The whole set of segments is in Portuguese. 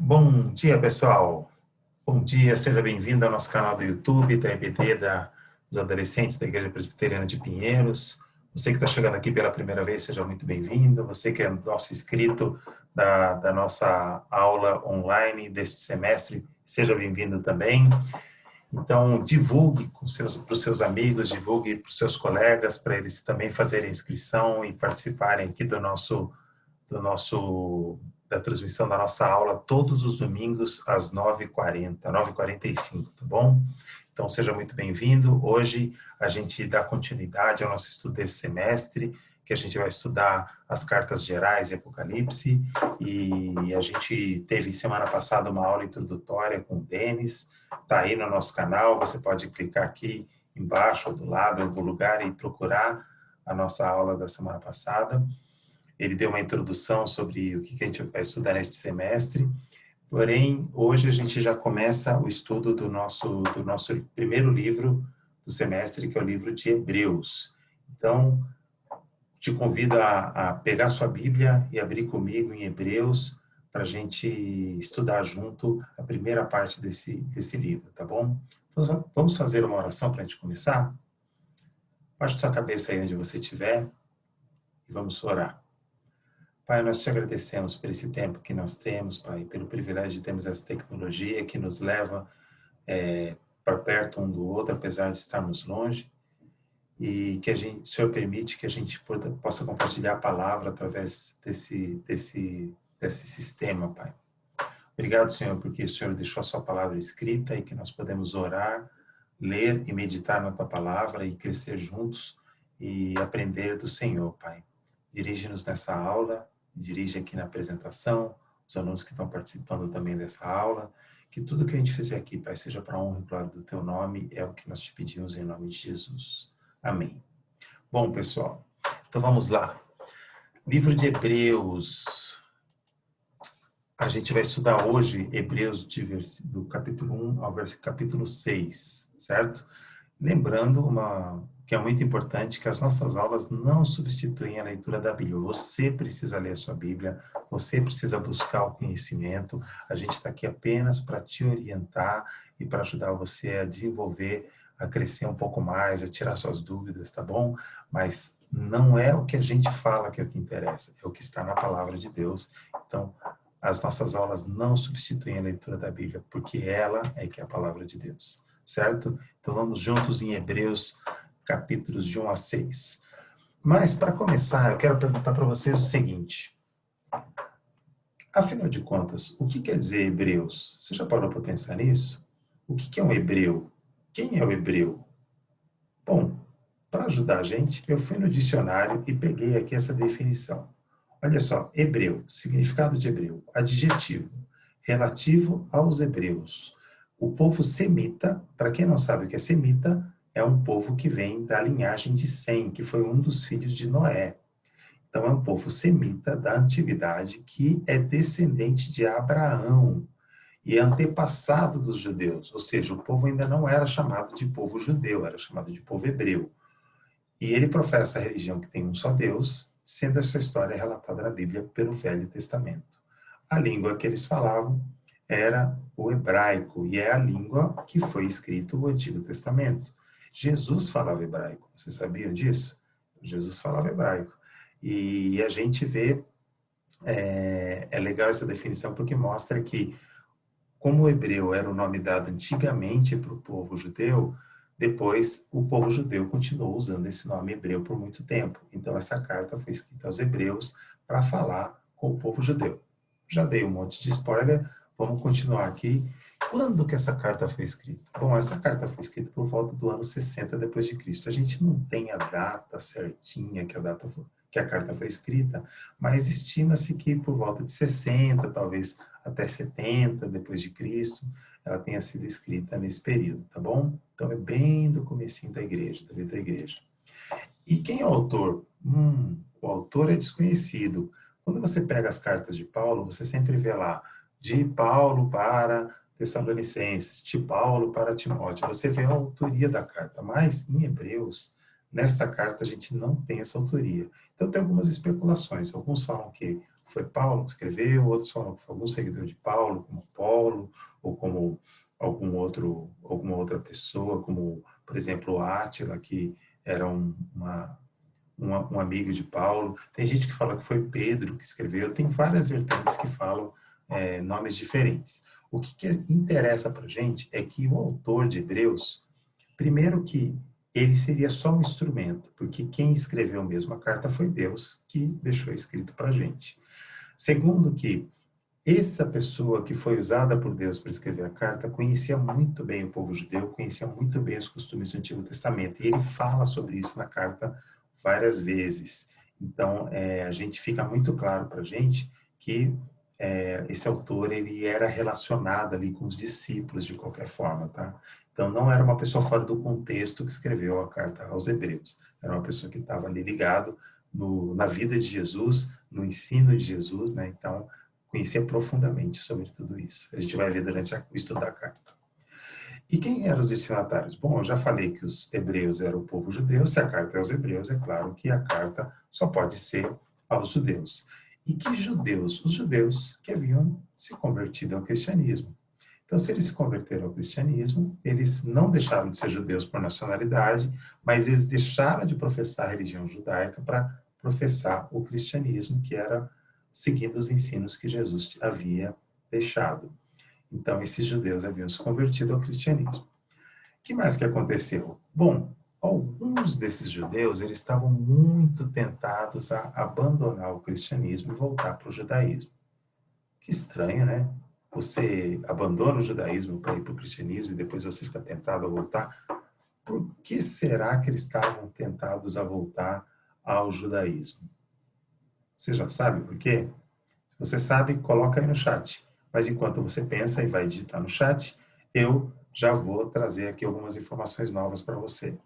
Bom dia, pessoal. Bom dia, seja bem-vindo ao nosso canal do YouTube, da EBD, dos Adolescentes da Igreja Presbiteriana de Pinheiros. Você que está chegando aqui pela primeira vez, seja muito bem-vindo. Você que é nosso inscrito da nossa aula online deste semestre, seja bem-vindo também. Então, divulgue para os seus amigos, divulgue para os seus colegas, para eles também fazerem inscrição e participarem aqui da transmissão da nossa aula todos os domingos às 9h40, 9h45, tá bom? Então, seja muito bem-vindo. Hoje a gente dá continuidade ao nosso estudo desse semestre, que a gente vai estudar as cartas gerais e Apocalipse, e a gente teve semana passada uma aula introdutória com o Denis, tá aí no nosso canal, você pode clicar aqui embaixo, ou do lado, em algum lugar, e procurar a nossa aula da semana passada. Ele deu uma introdução sobre o que a gente vai estudar neste semestre, porém, hoje a gente já começa o estudo do nosso primeiro livro do semestre, que é o livro de Hebreus. Então, te convido a pegar sua Bíblia e abrir comigo em Hebreus, para a gente estudar junto a primeira parte desse livro, tá bom? Vamos fazer uma oração para a gente começar? Baixe sua cabeça aí onde você estiver e vamos orar. Pai, nós te agradecemos por esse tempo que nós temos, Pai, pelo privilégio de termos essa tecnologia que nos leva para perto um do outro, apesar de estarmos longe, e que o Senhor permite que a gente possa compartilhar a palavra através desse sistema, Pai. Obrigado, Senhor, porque o Senhor deixou a sua palavra escrita e que nós podemos orar, ler e meditar na tua palavra e crescer juntos e aprender do Senhor, Pai. Dirige-nos nessa aula, dirige aqui na apresentação, os alunos que estão participando também dessa aula, que tudo que a gente fizer aqui, Pai, seja para a honra e glória do Teu nome, é o que nós te pedimos em nome de Jesus. Amém. Bom, pessoal, então vamos lá. Livro de Hebreus. A gente vai estudar hoje Hebreus do capítulo 1 ao capítulo 6, certo? Lembrando que é muito importante que as nossas aulas não substituem a leitura da Bíblia. Você precisa ler a sua Bíblia, você precisa buscar o conhecimento. A gente está aqui apenas para te orientar e para ajudar você a desenvolver, a crescer um pouco mais, a tirar suas dúvidas, tá bom? Mas não é o que a gente fala que é o que interessa, é o que está na palavra de Deus. Então, as nossas aulas não substituem a leitura da Bíblia, porque ela é que é a palavra de Deus, certo? Então vamos juntos em Hebreus, capítulos de 1 a 6. Mas, para começar, eu quero perguntar para vocês o seguinte. Afinal de contas, o que quer dizer Hebreus? Você já parou para pensar nisso? O que é um hebreu? Quem é o hebreu? Bom, para ajudar a gente, eu fui no dicionário e peguei aqui essa definição. Olha só, hebreu, significado de hebreu, adjetivo, relativo aos hebreus. O povo semita, para quem não sabe o que é semita, é um povo que vem da linhagem de Sem, que foi um dos filhos de Noé. Então é um povo semita da antiguidade que é descendente de Abraão e é antepassado dos judeus, ou seja, o povo ainda não era chamado de povo judeu, era chamado de povo hebreu. E ele professa a religião que tem um só Deus, sendo essa história relatada na Bíblia pelo Velho Testamento. A língua que eles falavam era o hebraico, e é a língua que foi escrito o Antigo Testamento. Jesus falava hebraico, vocês sabiam disso? Jesus falava hebraico. E a gente vê, é legal essa definição porque mostra que, como o hebreu era o nome dado antigamente para o povo judeu, depois o povo judeu continuou usando esse nome hebreu por muito tempo. Então essa carta foi escrita aos hebreus para falar com o povo judeu. Já dei um monte de spoiler, vamos continuar aqui. Quando que essa carta foi escrita? Bom, essa carta foi escrita por volta do ano 60 depois de Cristo. A gente não tem a data certinha que a carta foi escrita, mas estima-se que por volta de 60, talvez até 70 depois de Cristo, ela tenha sido escrita nesse período, tá bom? Então é bem do comecinho da igreja, da vida da igreja. E quem é o autor? O autor é desconhecido. Quando você pega as cartas de Paulo, você sempre vê lá, de Paulo para Tessalonicenses, de Paulo para Timóteo. Você vê a autoria da carta, mas em Hebreus, nesta carta a gente não tem essa autoria. Então tem algumas especulações. Alguns falam que foi Paulo que escreveu, outros falam que foi algum seguidor de Paulo, como Paulo, ou como alguma outra pessoa, como, por exemplo, Átila, que era um amigo de Paulo. Tem gente que fala que foi Pedro que escreveu. Tem várias vertentes que falam nomes diferentes. O que interessa para a gente é que o autor de Hebreus, primeiro que ele seria só um instrumento, porque quem escreveu mesmo a carta foi Deus que deixou escrito para a gente. Segundo que essa pessoa que foi usada por Deus para escrever a carta conhecia muito bem o povo judeu, conhecia muito bem os costumes do Antigo Testamento, e ele fala sobre isso na carta várias vezes. Então, a gente fica muito claro para a gente que esse autor ele era relacionado ali com os discípulos de qualquer forma, tá? Então, não era uma pessoa fora do contexto que escreveu a carta aos Hebreus. Era uma pessoa que estava ali ligado na vida de Jesus, no ensino de Jesus, né? Então, conhecia profundamente sobre tudo isso. A gente vai ver durante o estudo da carta. E quem eram os destinatários? Bom, eu já falei que os hebreus eram o povo judeu. Se a carta é aos hebreus, é claro que a carta só pode ser aos judeus. E que judeus? Os judeus que haviam se convertido ao cristianismo. Então, se eles se converteram ao cristianismo, eles não deixaram de ser judeus por nacionalidade, mas eles deixaram de professar a religião judaica para professar o cristianismo, que era seguindo os ensinos que Jesus havia deixado. Então, esses judeus haviam se convertido ao cristianismo. O que mais que aconteceu? Bom, alguns desses judeus eles estavam muito tentados a abandonar o cristianismo e voltar para o judaísmo. Que estranho, né? Você abandona o judaísmo para ir para o cristianismo e depois você fica tentado a voltar. Por que será que eles estavam tentados a voltar ao judaísmo? Você já sabe por quê? Se você sabe, coloca aí no chat. Mas enquanto você pensa e vai digitar no chat, eu já vou trazer aqui algumas informações novas para você.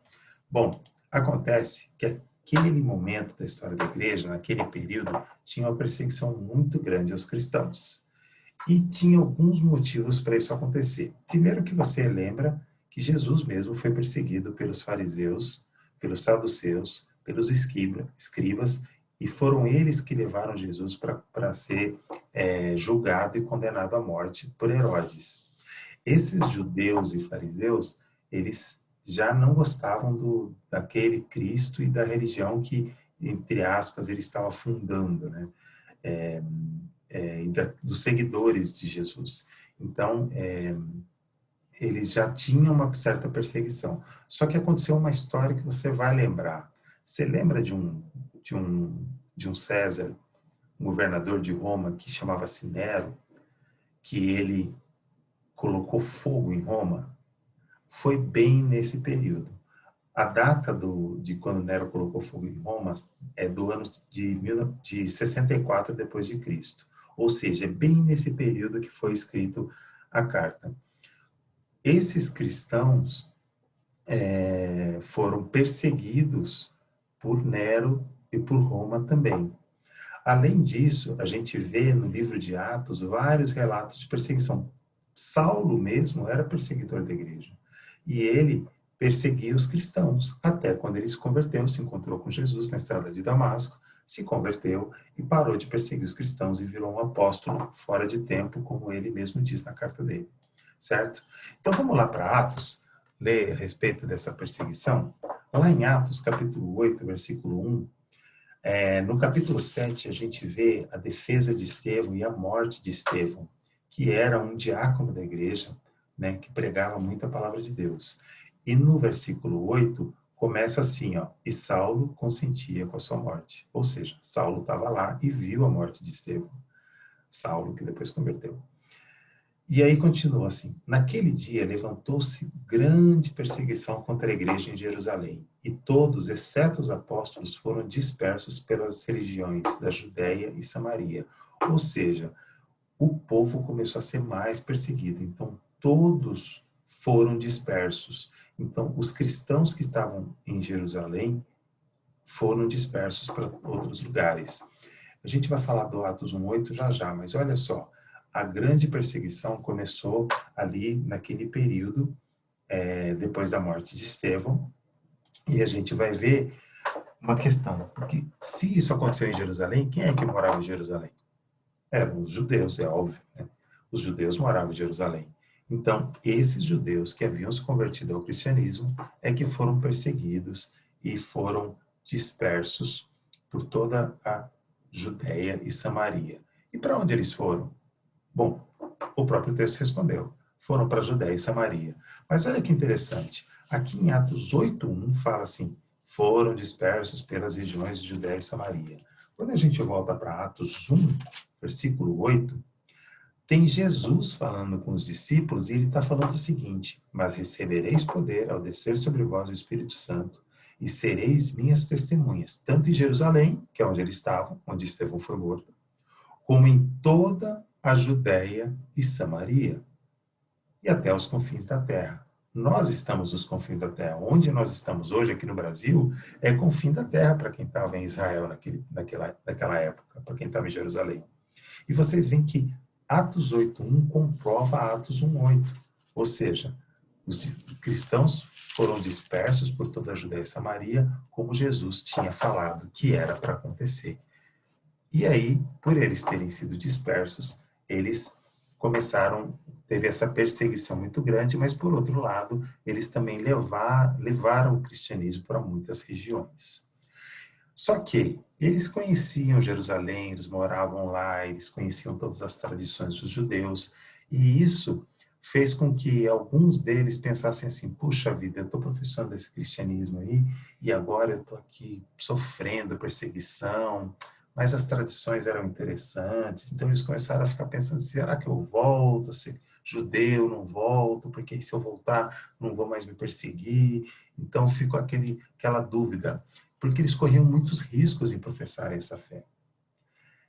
Bom, acontece que aquele momento da história da igreja, naquele período, tinha uma perseguição muito grande aos cristãos. E tinha alguns motivos para isso acontecer. Primeiro que você lembra que Jesus mesmo foi perseguido pelos fariseus, pelos saduceus, pelos escribas, e foram eles que levaram Jesus para ser julgado e condenado à morte por Herodes. Esses judeus e fariseus, eles já não gostavam daquele Cristo e da religião que, entre aspas, ele estava fundando, né? Dos seguidores de Jesus. Então, eles já tinham uma certa perseguição. Só que aconteceu uma história que você vai lembrar. Você lembra de um César, um governador de Roma, que chamava-se Nero, que ele colocou fogo em Roma? Foi bem nesse período. A data de quando Nero colocou fogo em Roma é do ano de 64 depois de Cristo. Ou seja, é bem nesse período que foi escrito a carta. Esses cristãos foram perseguidos por Nero e por Roma também. Além disso, a gente vê no livro de Atos vários relatos de perseguição. Saulo mesmo era perseguidor da igreja. E ele perseguia os cristãos, até quando ele se converteu, se encontrou com Jesus na estrada de Damasco, se converteu e parou de perseguir os cristãos e virou um apóstolo fora de tempo, como ele mesmo diz na carta dele. Certo? Então vamos lá para Atos, ler a respeito dessa perseguição. Lá em Atos, capítulo 8, versículo 1, no capítulo 7, a gente vê a defesa de Estevão e a morte de Estevão, que era um diácono da igreja, né, que pregava muito a palavra de Deus. E no versículo 8, começa assim, ó, e Saulo consentia com a sua morte. Ou seja, Saulo estava lá e viu a morte de Estevão. Saulo, que depois converteu. E aí continua assim, naquele dia levantou-se grande perseguição contra a igreja em Jerusalém, e todos, exceto os apóstolos, foram dispersos pelas regiões da Judéia e Samaria. Ou seja, o povo começou a ser mais perseguido, então todos foram dispersos. Então, os cristãos que estavam em Jerusalém foram dispersos para outros lugares. A gente vai falar do Atos 1:8 já, mas olha só, a grande perseguição começou ali naquele período, depois da morte de Estevão, e a gente vai ver uma questão, porque se isso aconteceu em Jerusalém, quem é que morava em Jerusalém? Eram os judeus, é óbvio, né? Os judeus moravam em Jerusalém. Então, esses judeus que haviam se convertido ao cristianismo é que foram perseguidos e foram dispersos por toda a Judéia e Samaria. E para onde eles foram? Bom, o próprio texto respondeu. Foram para a Judéia e Samaria. Mas olha que interessante. Aqui em Atos 8:1 fala assim: foram dispersos pelas regiões de Judéia e Samaria. Quando a gente volta para Atos 1, versículo 8, tem Jesus falando com os discípulos e ele está falando o seguinte: mas recebereis poder ao descer sobre vós o Espírito Santo e sereis minhas testemunhas, tanto em Jerusalém, que é onde eles estavam, onde Estevão foi morto, como em toda a Judéia e Samaria e até os confins da terra. Nós estamos nos confins da terra. Onde nós estamos hoje, aqui no Brasil, é confim da terra para quem estava em Israel naquela época, para quem estava em Jerusalém. E vocês veem que Atos 8:1 comprova Atos 1:8. Ou seja, os cristãos foram dispersos por toda a Judéia e Samaria, como Jesus tinha falado que era para acontecer. E aí, por eles terem sido dispersos, eles teve essa perseguição muito grande, mas por outro lado, eles também levaram o cristianismo para muitas regiões. Só que eles conheciam Jerusalém, eles moravam lá, eles conheciam todas as tradições dos judeus, e isso fez com que alguns deles pensassem assim: puxa vida, eu estou professando esse cristianismo aí, e agora eu estou aqui sofrendo perseguição, mas as tradições eram interessantes, então eles começaram a ficar pensando: será que eu volto a ser judeu, não volto, porque se eu voltar não vão mais me perseguir? Então ficou aquela dúvida, porque eles corriam muitos riscos em professar essa fé.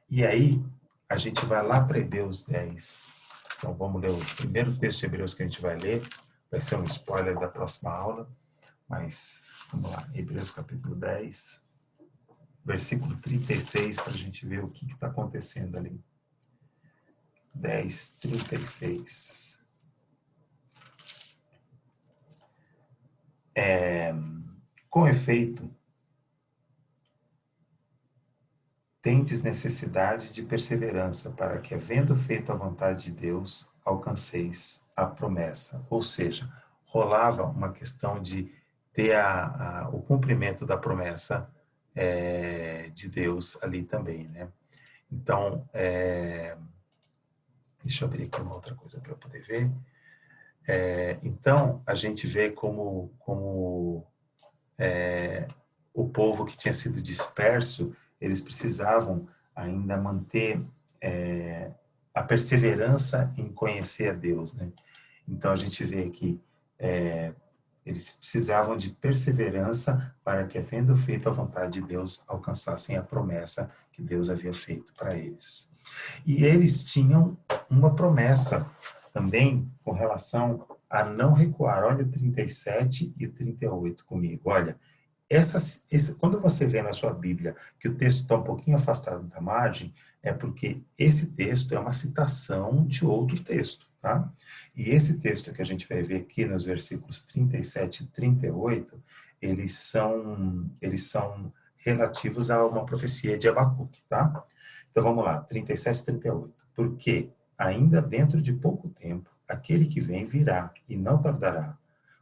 E aí, a gente vai lá para Hebreus 10. Então, vamos ler o primeiro texto de Hebreus que a gente vai ler. Vai ser um spoiler da próxima aula, mas vamos lá. Hebreus capítulo 10, versículo 36, para a gente ver o que está acontecendo ali. 10, 36. Com efeito, tendes necessidade de perseverança, para que, havendo feito a vontade de Deus, alcanceis a promessa. Ou seja, rolava uma questão de ter o cumprimento da promessa de Deus ali também, né? Então, deixa eu abrir aqui uma outra coisa para eu poder ver. Então, a gente vê como o povo que tinha sido disperso, eles precisavam ainda manter a perseverança em conhecer a Deus, né? Então a gente vê que eles precisavam de perseverança para que, havendo feito a vontade de Deus, alcançassem a promessa que Deus havia feito para eles. E eles tinham uma promessa também com relação a não recuar. Olha o 37 e o 38 comigo. Olha, quando você vê na sua Bíblia que o texto está um pouquinho afastado da margem, é porque esse texto é uma citação de outro texto, tá? E esse texto que a gente vai ver aqui nos versículos 37 e 38, eles são relativos a uma profecia de Abacuque, tá? Então vamos lá, 37 e 38. Porque ainda dentro de pouco tempo, aquele que vem virá e não tardará.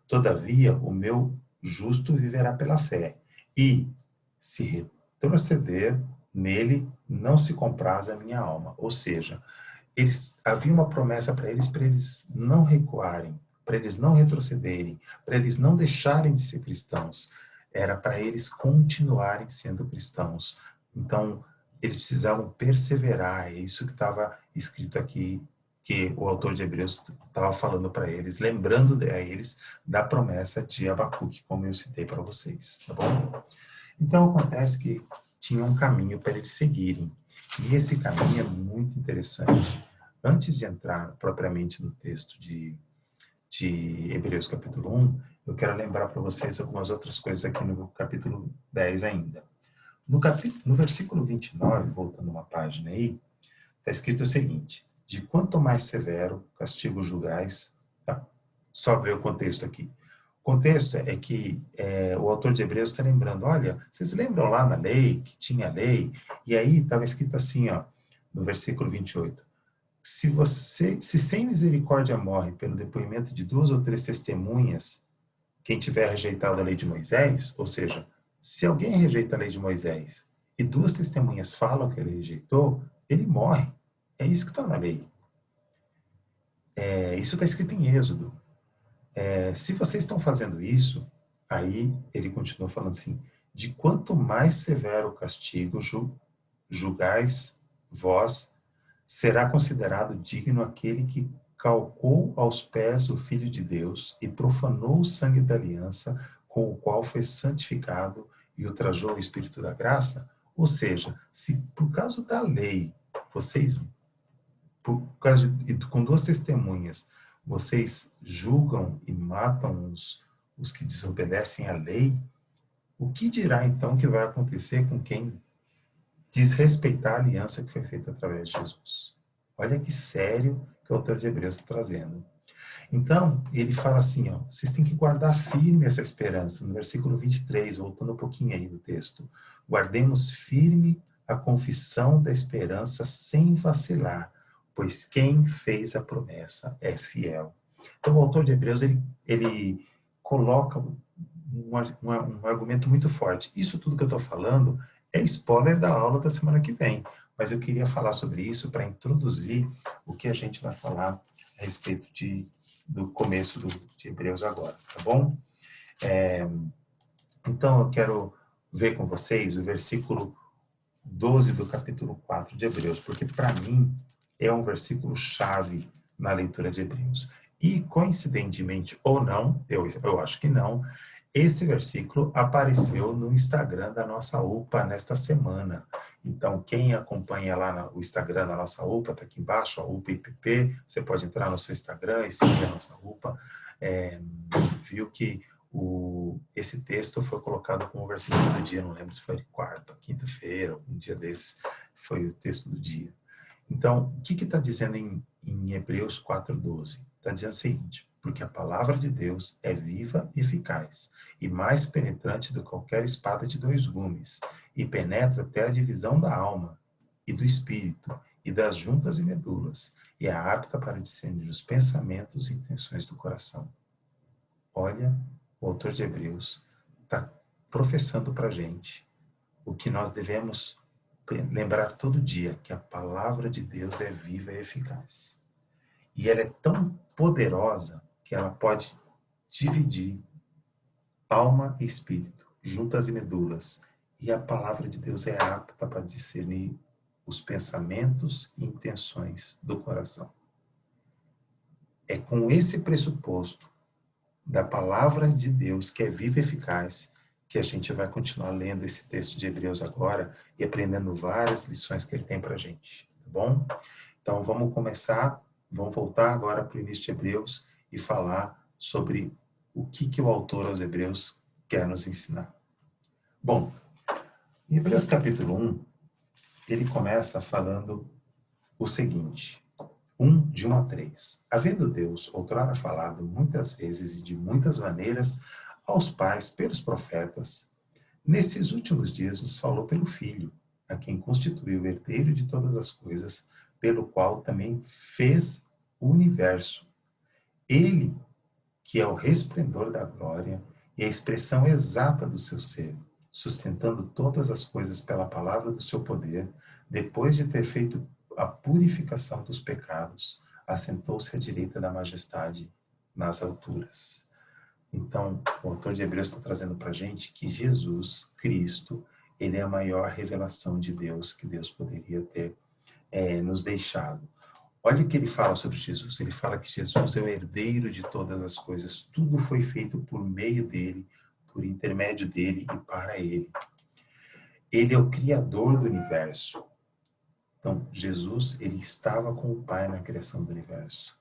Todavia, o meu justo viverá pela fé. E, se retroceder, nele não se compraz a minha alma. Ou seja, havia uma promessa para eles não recuarem, para eles não retrocederem, para eles não deixarem de ser cristãos. Era para eles continuarem sendo cristãos. Então, eles precisavam perseverar. É isso que estava escrito aqui, que o autor de Hebreus estava falando para eles, lembrando a eles da promessa de Abacuque, como eu citei para vocês, tá bom? Então, acontece que tinha um caminho para eles seguirem, e esse caminho é muito interessante. Antes de entrar propriamente no texto de Hebreus capítulo 1, eu quero lembrar para vocês algumas outras coisas aqui no capítulo 10 ainda. No versículo 29, voltando uma página aí, está escrito o seguinte: de quanto mais severo castigo julgais. Tá? Só ver o contexto aqui. O contexto é que o autor de Hebreus está lembrando: olha, vocês lembram lá na lei, que tinha lei, e aí estava escrito assim, ó, no versículo 28. Se sem misericórdia morre pelo depoimento de 2 ou 3 testemunhas, quem tiver rejeitado a lei de Moisés, ou seja, se alguém rejeita a lei de Moisés e 2 testemunhas falam que ele rejeitou, ele morre. É isso que está na lei. Isso está escrito em Êxodo. Se vocês estão fazendo isso, aí ele continua falando assim, de quanto mais severo o castigo julgais vós, será considerado digno aquele que calcou aos pés o Filho de Deus e profanou o sangue da aliança com o qual foi santificado e ultrajou o Espírito da graça? Ou seja, se por causa da lei, vocês, com 2 testemunhas, vocês julgam e matam os que desobedecem à lei, o que dirá então que vai acontecer com quem desrespeitar a aliança que foi feita através de Jesus? Olha que sério que o autor de Hebreus está trazendo. Então, ele fala assim, ó, vocês têm que guardar firme essa esperança. No versículo 23, voltando um pouquinho aí do texto. Guardemos firme a confissão da esperança sem vacilar, pois quem fez a promessa é fiel. Então, o autor de Hebreus, ele coloca um argumento muito forte. Isso tudo que eu estou falando é spoiler da aula da semana que vem, mas eu queria falar sobre isso para introduzir o que a gente vai falar a respeito do começo de Hebreus agora, tá bom? Então, eu quero ver com vocês o versículo 12 do capítulo 4 de Hebreus, porque para mim é um versículo chave na leitura de Hebreus. E, coincidentemente ou não, eu acho que não, esse versículo apareceu no Instagram da nossa UPA nesta semana. Então, quem acompanha lá o Instagram da nossa UPA, está aqui embaixo, a UPA IPP, você pode entrar no seu Instagram e seguir a nossa UPA, viu que esse texto foi colocado como versículo do dia, não lembro se foi quarta, quinta-feira, um dia desses, foi o texto do dia. Então, o que está dizendo em Hebreus 4:12? Está dizendo o seguinte, porque a palavra de Deus é viva e eficaz, e mais penetrante do que qualquer espada de 2 gumes, e penetra até a divisão da alma e do espírito, e das juntas e medulas, e é apta para discernir os pensamentos e intenções do coração. Olha, o autor de Hebreus está professando para a gente o que nós devemos lembrar todo dia, que a palavra de Deus é viva e eficaz. E ela é tão poderosa que ela pode dividir alma e espírito, juntas e medulas. E a palavra de Deus é apta para discernir os pensamentos e intenções do coração. É com esse pressuposto da palavra de Deus, que é viva e eficaz, que a gente vai continuar lendo esse texto de Hebreus agora e aprendendo várias lições que ele tem para a gente, tá bom? Então vamos voltar agora para o início de Hebreus e falar sobre o que o autor aos Hebreus quer nos ensinar. Bom, em Hebreus capítulo 1, ele começa falando o seguinte, 1, de 1 a 3. Havendo Deus outrora falado muitas vezes e de muitas maneiras aos pais pelos profetas, nesses últimos dias nos falou pelo Filho, a quem constituiu o herdeiro de todas as coisas, pelo qual também fez o universo. Ele, que é o resplendor da glória e a expressão exata do seu ser, sustentando todas as coisas pela palavra do seu poder, depois de ter feito a purificação dos pecados, assentou-se à direita da majestade nas alturas. Então, o autor de Hebreus está trazendo para a gente que Jesus, Cristo, ele é a maior revelação de Deus que Deus poderia ter nos deixado. Olha o que ele fala sobre Jesus. Ele fala que Jesus é o herdeiro de todas as coisas. Tudo foi feito por meio dele, por intermédio dele e para ele. Ele é o criador do universo. Então, Jesus, ele estava com o Pai na criação do universo.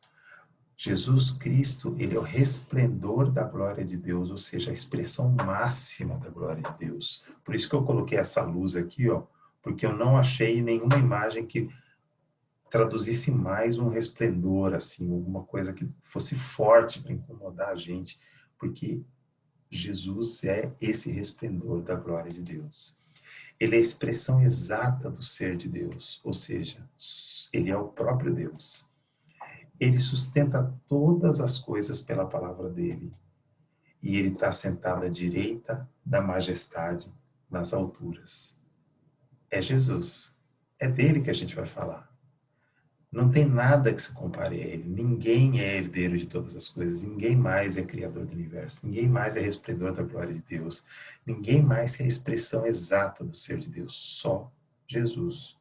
Jesus Cristo, ele é o resplendor da glória de Deus, ou seja, a expressão máxima da glória de Deus. Por isso que eu coloquei essa luz aqui, ó, porque eu não achei nenhuma imagem que traduzisse mais um resplendor, assim, alguma coisa que fosse forte para incomodar a gente, porque Jesus é esse resplendor da glória de Deus. Ele é a expressão exata do ser de Deus, ou seja, ele é o próprio Deus. Ele sustenta todas as coisas pela palavra dele. E ele está sentado à direita da majestade nas alturas. É Jesus. É dele que a gente vai falar. Não tem nada que se compare a ele. Ninguém é herdeiro de todas as coisas. Ninguém mais é criador do universo. Ninguém mais é resplendor da glória de Deus. Ninguém mais é a expressão exata do ser de Deus. Só Jesus.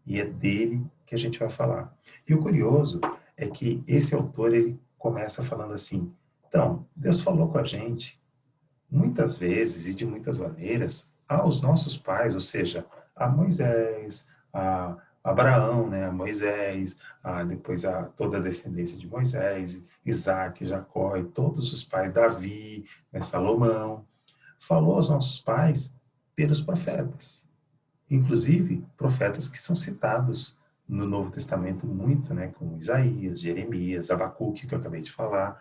E é dele que a gente vai falar. E o curioso é que esse autor, ele começa falando assim: então, Deus falou com a gente muitas vezes e de muitas maneiras aos nossos pais, ou seja, a Moisés, a Abraão, né, a Moisés, depois toda a descendência de Moisés, Isaac, Jacó e todos os pais, Davi, né, Salomão, falou aos nossos pais pelos profetas. Inclusive, profetas que são citados no Novo Testamento muito, né, como Isaías, Jeremias, Abacuque, que eu acabei de falar.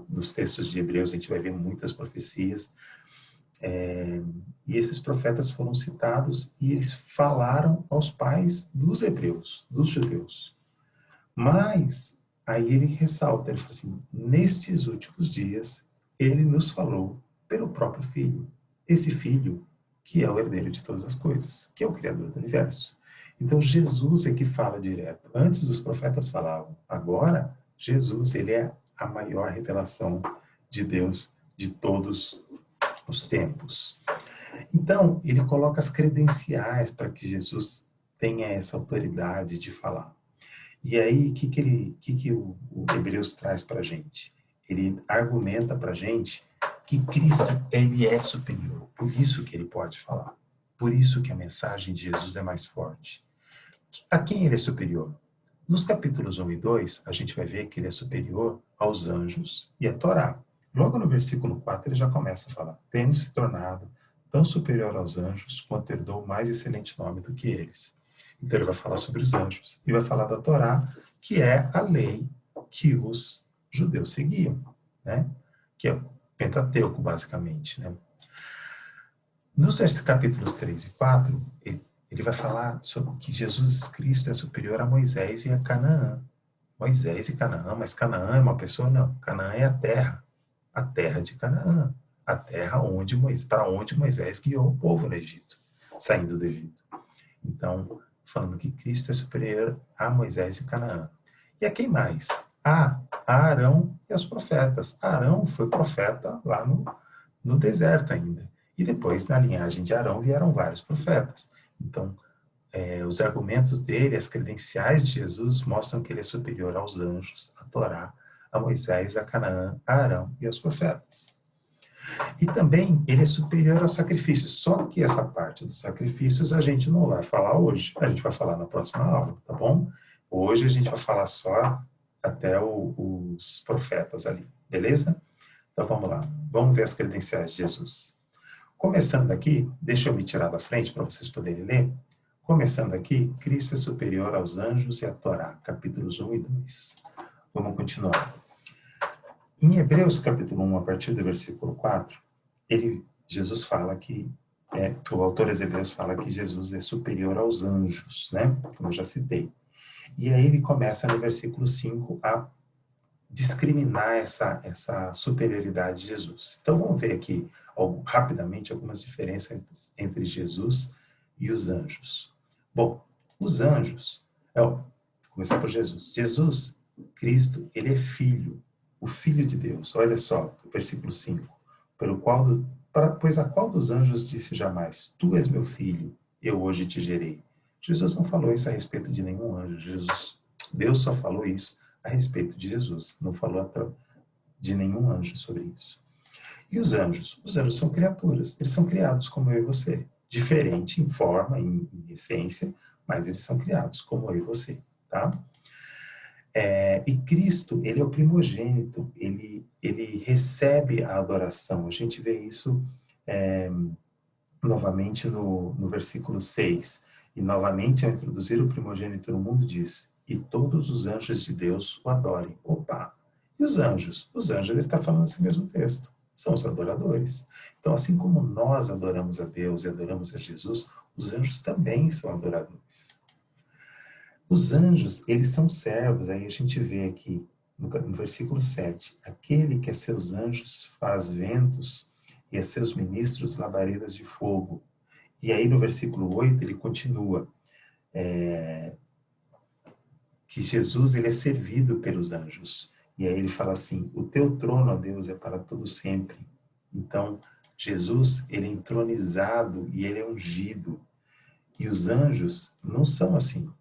Nos textos de Hebreus a gente vai ver muitas profecias. E esses profetas foram citados e eles falaram aos pais dos hebreus, dos judeus. Mas, aí ele ressalta, ele fala assim: nestes últimos dias, ele nos falou pelo próprio Filho. Esse Filho que é o herdeiro de todas as coisas, que é o Criador do universo. Então, Jesus é que fala direto. Antes os profetas falavam. Agora, Jesus, ele é a maior revelação de Deus de todos os tempos. Então, ele coloca as credenciais para que Jesus tenha essa autoridade de falar. E aí, o que o Hebreus traz para a gente? Ele argumenta para a gente que Cristo, ele é superior. Por isso que ele pode falar. Por isso que a mensagem de Jesus é mais forte. A quem ele é superior? Nos capítulos 1 e 2, a gente vai ver que ele é superior aos anjos e à Torá. Logo no versículo 4, ele já começa a falar: tendo se tornado tão superior aos anjos, quanto herdou mais excelente nome do que eles. Então ele vai falar sobre os anjos e vai falar da Torá, que é a lei que os judeus seguiam, né? Que é o Pentateuco, basicamente, né? Nos capítulos 3 e 4, ele vai falar sobre que Jesus Cristo é superior a Moisés e a Canaã. Moisés e Canaã, mas Canaã é uma pessoa? Não. Canaã é a terra de Canaã, a terra para onde Moisés guiou o povo no Egito, saindo do Egito. Então, falando que Cristo é superior a Moisés e Canaã. E a quem mais? A Arão e aos profetas. Arão foi profeta lá no deserto ainda. E depois, na linhagem de Arão, vieram vários profetas. Então, os argumentos dele, as credenciais de Jesus, mostram que ele é superior aos anjos, à Torá, a Moisés, a Canaã, a Arão e aos profetas. E também ele é superior aos sacrifícios. Só que essa parte dos sacrifícios a gente não vai falar hoje. A gente vai falar na próxima aula, tá bom? Hoje a gente vai falar só até os profetas ali, beleza? Então vamos lá. Vamos ver as credenciais de Jesus. Começando aqui, deixa eu me tirar da frente para vocês poderem ler. Começando aqui, Cristo é superior aos anjos e à Torá, capítulos 1 e 2. Vamos continuar. Em Hebreus, capítulo 1, a partir do versículo 4, Jesus fala que, o autor dos Hebreus fala que Jesus é superior aos anjos, né? Como eu já citei. E aí ele começa no versículo 5 a discriminar essa superioridade de Jesus. Então vamos ver aqui rapidamente algumas diferenças entre Jesus e os anjos. Bom, os anjos, vou começar por Jesus. Jesus, Cristo, ele é filho, o filho de Deus. Olha só, o versículo 5. Pois a qual dos anjos disse jamais: tu és meu filho, eu hoje te gerei? Jesus não falou isso a respeito de nenhum anjo. Deus só falou isso a respeito de Jesus. Não falou de nenhum anjo sobre isso. E os anjos? Os anjos são criaturas. Eles são criados como eu e você. Diferente em forma, em essência, mas eles são criados como eu e você, tá? E Cristo, ele é o primogênito. Ele recebe a adoração. A gente vê isso novamente no versículo 6. E novamente, ao introduzir o primogênito no mundo, diz: e todos os anjos de Deus o adorem. Opa! E os anjos? Os anjos, ele está falando esse mesmo texto. São os adoradores. Então, assim como nós adoramos a Deus e adoramos a Jesus, os anjos também são adoradores. Os anjos, eles são servos. Aí a gente vê aqui no versículo 7, aquele que a seus anjos faz ventos e a seus ministros labaredas de fogo. E aí no versículo 8 ele continua, que Jesus ele é servido pelos anjos. E aí ele fala assim, o teu trono, ó Deus, é para todo sempre. Então, Jesus, ele é entronizado e ele é ungido. E os anjos não são assim.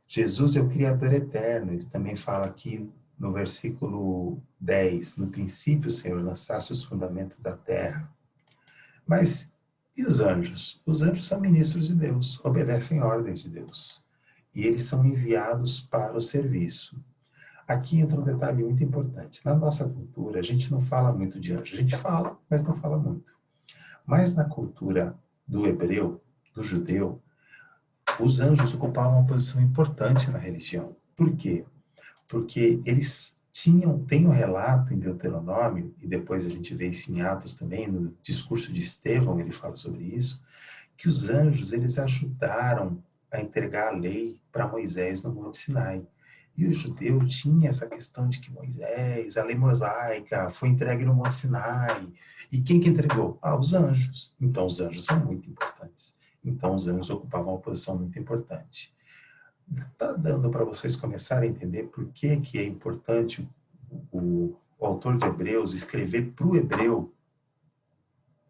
Jesus é o Criador eterno. Ele também fala aqui no versículo 10, no princípio, Senhor, lançaste os fundamentos da terra. Mas e os anjos? Os anjos são ministros de Deus, obedecem ordens de Deus. E eles são enviados para o serviço. Aqui entra um detalhe muito importante. Na nossa cultura, a gente não fala muito de anjo. A gente fala, mas não fala muito. Mas na cultura do hebreu, do judeu, os anjos ocupavam uma posição importante na religião. Por quê? Porque eles têm um relato em Deuteronômio, e depois a gente vê isso em Atos também, no discurso de Estevão, ele fala sobre isso, que os anjos, eles ajudaram a entregar a lei para Moisés no Monte Sinai. E o judeu tinha essa questão de que Moisés, a lei mosaica, foi entregue no Monte Sinai. E quem que entregou? Os anjos. Então, os anjos são muito importantes. Então, os anjos ocupavam uma posição muito importante. Está dando para vocês começarem a entender por que é importante o autor de Hebreus escrever para o hebreu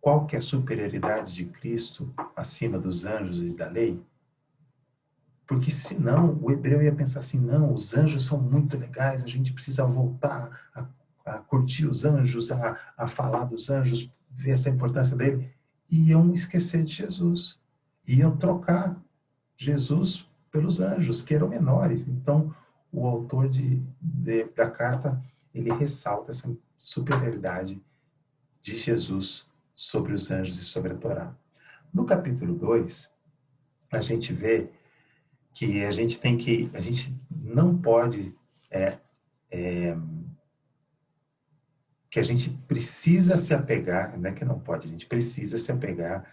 qual que é a superioridade de Cristo acima dos anjos e da lei? Porque senão o hebreu ia pensar assim, não, os anjos são muito legais, a gente precisa voltar a curtir os anjos, a falar dos anjos, ver essa importância dele. E iam esquecer de Jesus. Iam trocar Jesus pelos anjos, que eram menores. Então, o autor da carta, ele ressalta essa superioridade de Jesus sobre os anjos e sobre a Torá. No capítulo 2, a gente vê que a gente não pode, que a gente precisa se apegar, não é que não pode, a gente precisa se apegar,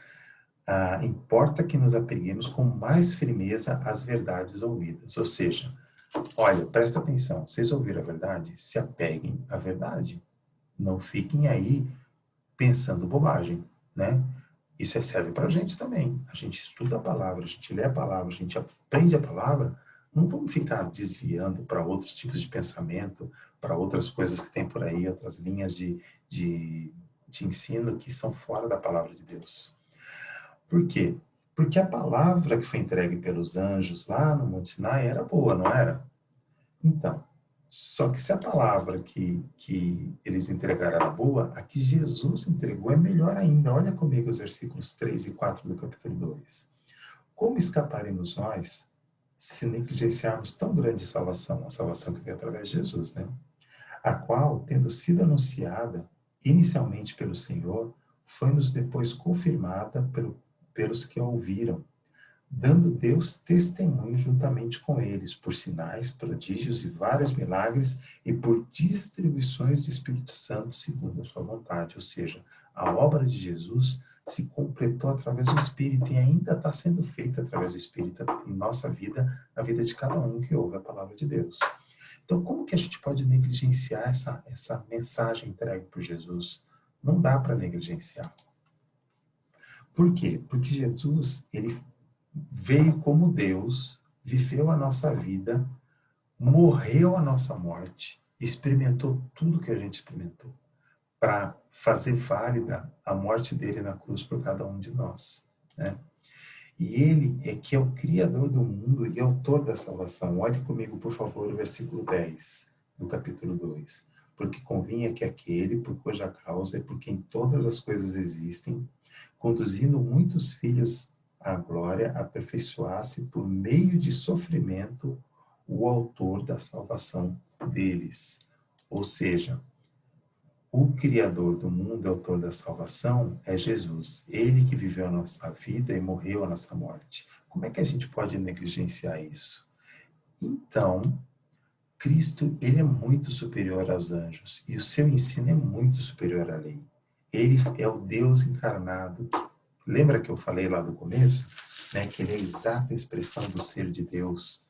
importa que nos apeguemos com mais firmeza às verdades ouvidas. Ou seja, olha, presta atenção, vocês ouviram a verdade? Se apeguem à verdade. Não fiquem aí pensando bobagem, né? Isso serve para a gente também. A gente estuda a palavra, a gente lê a palavra, a gente aprende a palavra. Não vamos ficar desviando para outros tipos de pensamento, para outras coisas que tem por aí, outras linhas de ensino que são fora da palavra de Deus. Por quê? Porque a palavra que foi entregue pelos anjos lá no Monte Sinai era boa, não era? Então, só que se a palavra que eles entregaram era boa, a que Jesus entregou é melhor ainda. Olha comigo os versículos 3 e 4 do capítulo 2. Como escaparemos nós se negligenciarmos tão grande salvação, a salvação que veio através de Jesus, né? A qual, tendo sido anunciada inicialmente pelo Senhor, foi-nos depois confirmada pelos que a ouviram, dando Deus testemunho juntamente com eles, por sinais, prodígios e vários milagres, e por distribuições do Espírito Santo segundo a sua vontade. Ou seja, a obra de Jesus se completou através do Espírito e ainda está sendo feita através do Espírito em nossa vida, na vida de cada um que ouve a palavra de Deus. Então, como que a gente pode negligenciar essa mensagem entregue por Jesus? Não dá para negligenciar. Por quê? Porque Jesus, ele veio como Deus, viveu a nossa vida, morreu a nossa morte, experimentou tudo que a gente experimentou, para fazer válida a morte dele na cruz por cada um de nós, né? E ele é que é o Criador do mundo e autor da salvação. Olhe comigo, por favor, o versículo 10 do capítulo 2. Porque convinha que aquele, por cuja causa e por quem todas as coisas existem, conduzindo muitos filhos à glória, aperfeiçoasse por meio de sofrimento o autor da salvação deles. Ou seja, o Criador do mundo, autor da salvação, é Jesus. Ele que viveu a nossa vida e morreu a nossa morte. Como é que a gente pode negligenciar isso? Então, Cristo, ele é muito superior aos anjos e o seu ensino é muito superior à lei. Ele é o Deus encarnado. Lembra que eu falei lá no começo, né, que ele é a exata expressão do ser de Deus.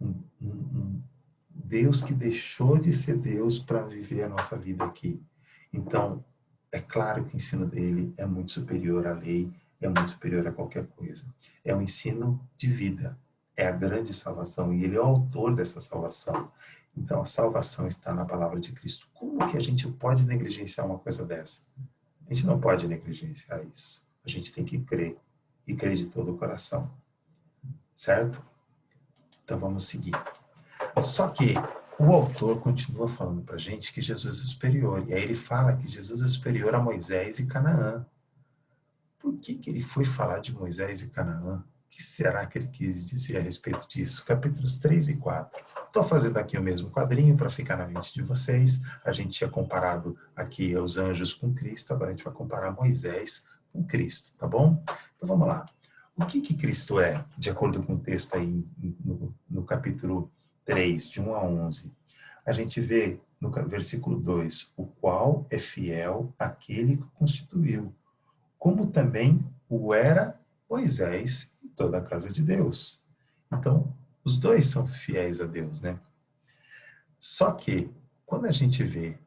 Um Deus que deixou de ser Deus para viver a nossa vida aqui. Então, é claro que o ensino dele é muito superior à lei, é muito superior a qualquer coisa. É um ensino de vida, é a grande salvação e ele é o autor dessa salvação. Então, a salvação está na palavra de Cristo. Como que a gente pode negligenciar uma coisa dessa? A gente não pode negligenciar isso. A gente tem que crer e crer de todo o coração. Certo? Então, vamos seguir. Só que o autor continua falando para a gente que Jesus é superior. E aí ele fala que Jesus é superior a Moisés e Canaã. Por que ele foi falar de Moisés e Canaã? O que será que ele quis dizer a respeito disso? Capítulos 3 e 4. Estou fazendo aqui o mesmo quadrinho para ficar na mente de vocês. A gente tinha comparado aqui os anjos com Cristo, agora a gente vai comparar Moisés com Cristo, tá bom? Então vamos lá. O que Cristo é, de acordo com o texto aí no capítulo 3, de 1 a 11? A gente vê no versículo 2, o qual é fiel àquele que constituiu, como também o era Moisés e toda a casa de Deus. Então, os dois são fiéis a Deus, né? Só que, quando a gente vê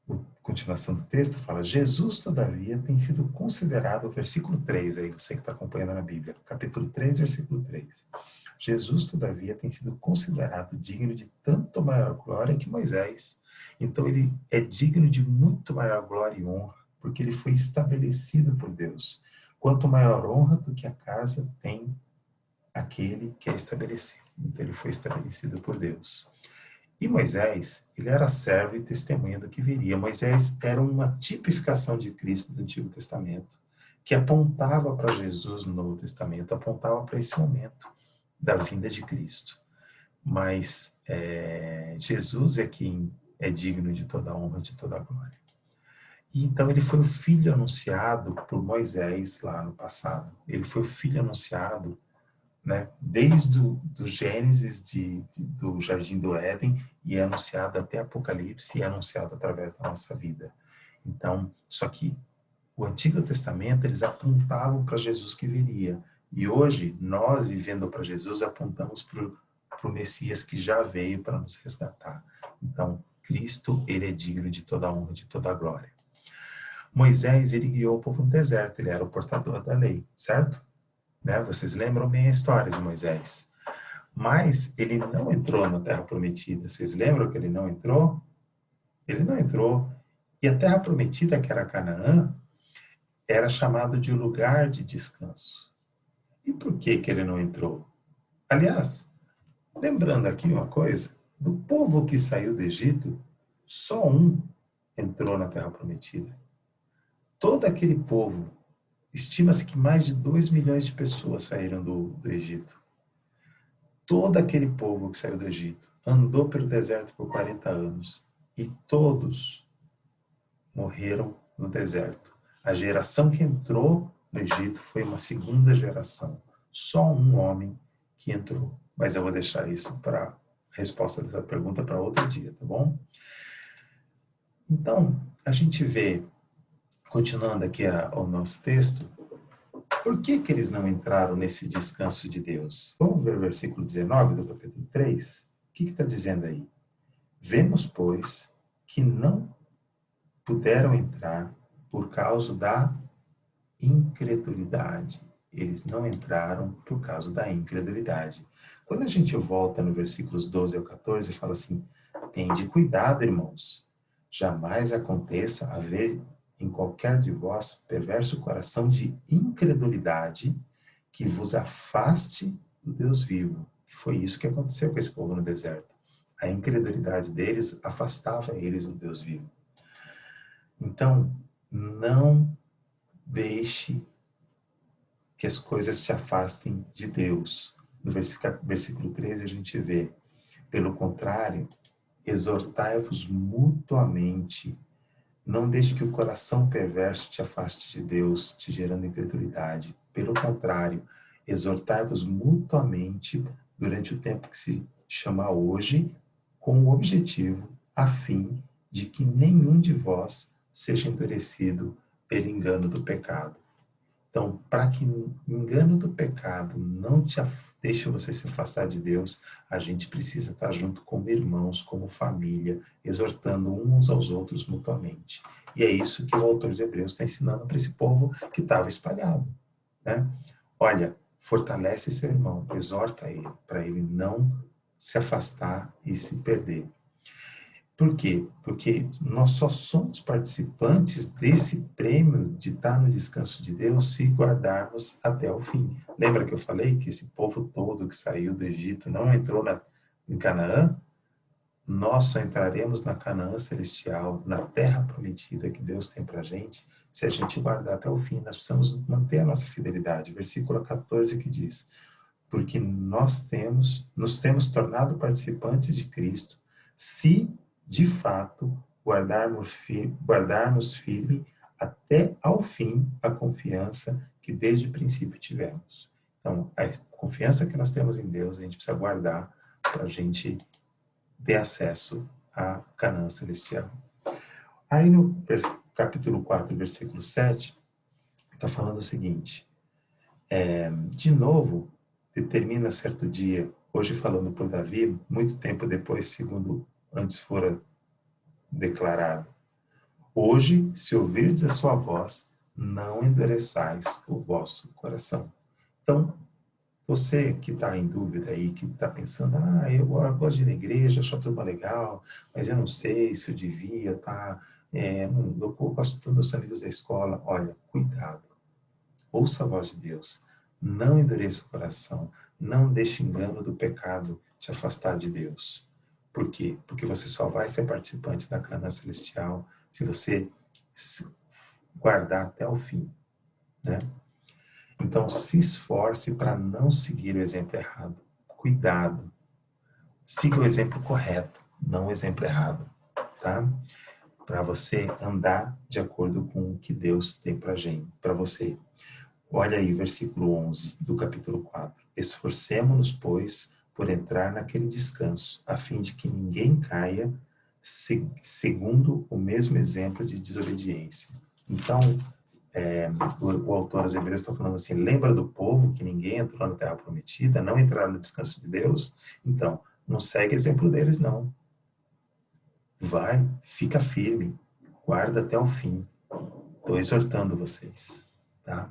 a continuação do texto, fala, Jesus, todavia, tem sido considerado, versículo 3, aí você que está acompanhando na Bíblia, capítulo 3, versículo 3. Jesus, todavia, tem sido considerado digno de tanto maior glória que Moisés. Então, ele é digno de muito maior glória e honra, porque ele foi estabelecido por Deus. Quanto maior honra do que a casa tem aquele que é estabelecido. Então, ele foi estabelecido por Deus. E Moisés, ele era servo e testemunha do que viria. Moisés era uma tipificação de Cristo do Antigo Testamento, que apontava para Jesus no Novo Testamento, apontava para esse momento da vinda de Cristo. Mas Jesus é quem é digno de toda a honra, de toda a glória. E então ele foi o filho anunciado por Moisés lá no passado. Ele foi o filho anunciado, né, desde do Gênesis do Jardim do Éden, e é anunciado até Apocalipse, e é anunciado através da nossa vida. Então, só que o Antigo Testamento, eles apontavam para Jesus que viria. E hoje, nós, vivendo para Jesus, apontamos para o Messias que já veio para nos resgatar. Então, Cristo, ele é digno de toda a honra, de toda a glória. Moisés, ele guiou o povo no deserto, ele era o portador da lei, certo? Né? Vocês lembram bem a história de Moisés. Mas ele não entrou na Terra Prometida. Vocês lembram que ele não entrou? Ele não entrou. E a Terra Prometida, que era Canaã, era chamado de lugar de descanso. E por que ele não entrou? Aliás, lembrando aqui uma coisa, do povo que saiu do Egito, só um entrou na Terra Prometida. Todo aquele povo, estima-se que mais de 2 milhões de pessoas saíram do Egito. Todo aquele povo que saiu do Egito andou pelo deserto por 40 anos e todos morreram no deserto. A geração que entrou no Egito foi uma segunda geração. Só um homem que entrou. Mas eu vou deixar isso para a resposta dessa pergunta para outro dia, tá bom? Então, a gente vê, continuando aqui o nosso texto, por que eles não entraram nesse descanso de Deus? Vamos ver o versículo 19 do capítulo 3? O que está dizendo aí? Vemos, pois, que não puderam entrar por causa da incredulidade. Eles não entraram por causa da incredulidade. Quando a gente volta no versículos 12 ao 14, fala assim, tende cuidado, irmãos, jamais aconteça haver em qualquer de vós perverso coração de incredulidade que vos afaste do Deus vivo. Que foi isso que aconteceu com esse povo no deserto. A incredulidade deles afastava eles do Deus vivo. Então, não deixe que as coisas te afastem de Deus. No versículo 13 a gente vê, pelo contrário, exortai-vos mutuamente. Não deixe que o coração perverso te afaste de Deus, te gerando incredulidade. Pelo contrário, exortai-vos mutuamente durante o tempo que se chama hoje, com o objetivo, a fim de que nenhum de vós seja endurecido pelo engano do pecado. Então, para que o engano do pecado não te deixe você se afastar de Deus, a gente precisa estar junto como irmãos, como família, exortando uns aos outros mutuamente. E é isso que o autor de Hebreus está ensinando para esse povo que estava espalhado, né? Olha, fortalece seu irmão, exorta ele, para ele não se afastar e se perder. Por quê? Porque nós só somos participantes desse prêmio de estar no descanso de Deus se guardarmos até o fim. Lembra que eu falei que esse povo todo que saiu do Egito não entrou em Canaã? Nós só entraremos na Canaã celestial, na terra prometida que Deus tem para a gente, se a gente guardar até o fim. Nós precisamos manter a nossa fidelidade. Versículo 14 que diz: porque nos temos tornado participantes de Cristo, se de fato guardarmos firme até ao fim a confiança que desde o princípio tivemos. Então, a confiança que nós temos em Deus, a gente precisa guardar para a gente ter acesso à Canaã celestial. Aí no capítulo 4, versículo 7, está falando o seguinte: de novo, determina certo dia, hoje falando por Davi, muito tempo depois, segundo antes fora declarado. Hoje, se ouvirdes a sua voz, não endureçais o vosso coração. Então, você que está em dúvida aí, que está pensando, eu gosto de ir na igreja, acho a turma legal, mas eu não sei se eu devia estar, eu gosto tanto dos amigos da escola. Olha, cuidado, ouça a voz de Deus, não endureça o coração, não deixe engano do pecado te afastar de Deus. Por quê? Porque você só vai ser participante da Canaã celestial se você guardar até o fim, né? Então, se esforce para não seguir o exemplo errado. Cuidado. Siga o exemplo correto, não o exemplo errado, tá? Para você andar de acordo com o que Deus tem para você. Olha aí, versículo 11 do capítulo 4. Esforcemo-nos, pois, por entrar naquele descanso, a fim de que ninguém caia segundo o mesmo exemplo de desobediência. Então, o autor aos Hebreus está falando assim: lembra do povo que ninguém entrou na terra prometida, não entraram no descanso de Deus? Então, não segue exemplo deles, não. Vai, fica firme, guarda até o fim. Estou exortando vocês, tá?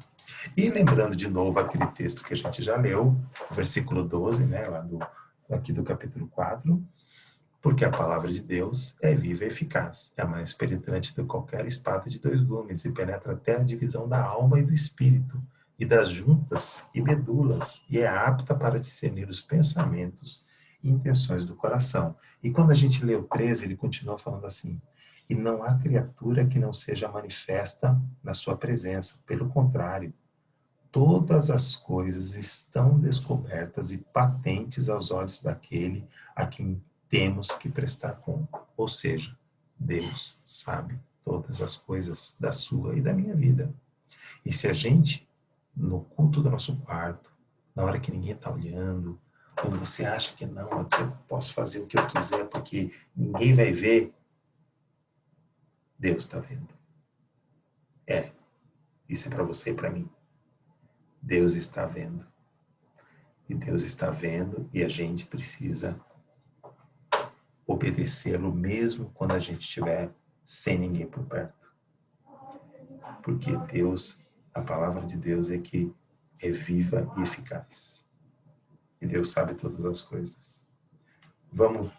E lembrando de novo aquele texto que a gente já leu, versículo 12, né, aqui do capítulo 4, porque a palavra de Deus é viva e eficaz, é mais penetrante do que qualquer espada de dois gumes e penetra até a divisão da alma e do espírito e das juntas e medulas e é apta para discernir os pensamentos e intenções do coração. E quando a gente lê o 13, ele continua falando assim: e não há criatura que não seja manifesta na sua presença, pelo contrário, todas as coisas estão descobertas e patentes aos olhos daquele a quem temos que prestar conta. Ou seja, Deus sabe todas as coisas da sua e da minha vida. E se a gente, no culto do nosso quarto, na hora que ninguém está olhando, quando você acha que não, aqui eu posso fazer o que eu quiser porque ninguém vai ver, Deus está vendo. Isso é para você e para mim. Deus está vendo. E Deus está vendo e a gente precisa obedecê-lo mesmo quando a gente estiver sem ninguém por perto. Porque Deus, a palavra de Deus é que é viva e eficaz. E Deus sabe todas as coisas. Vamos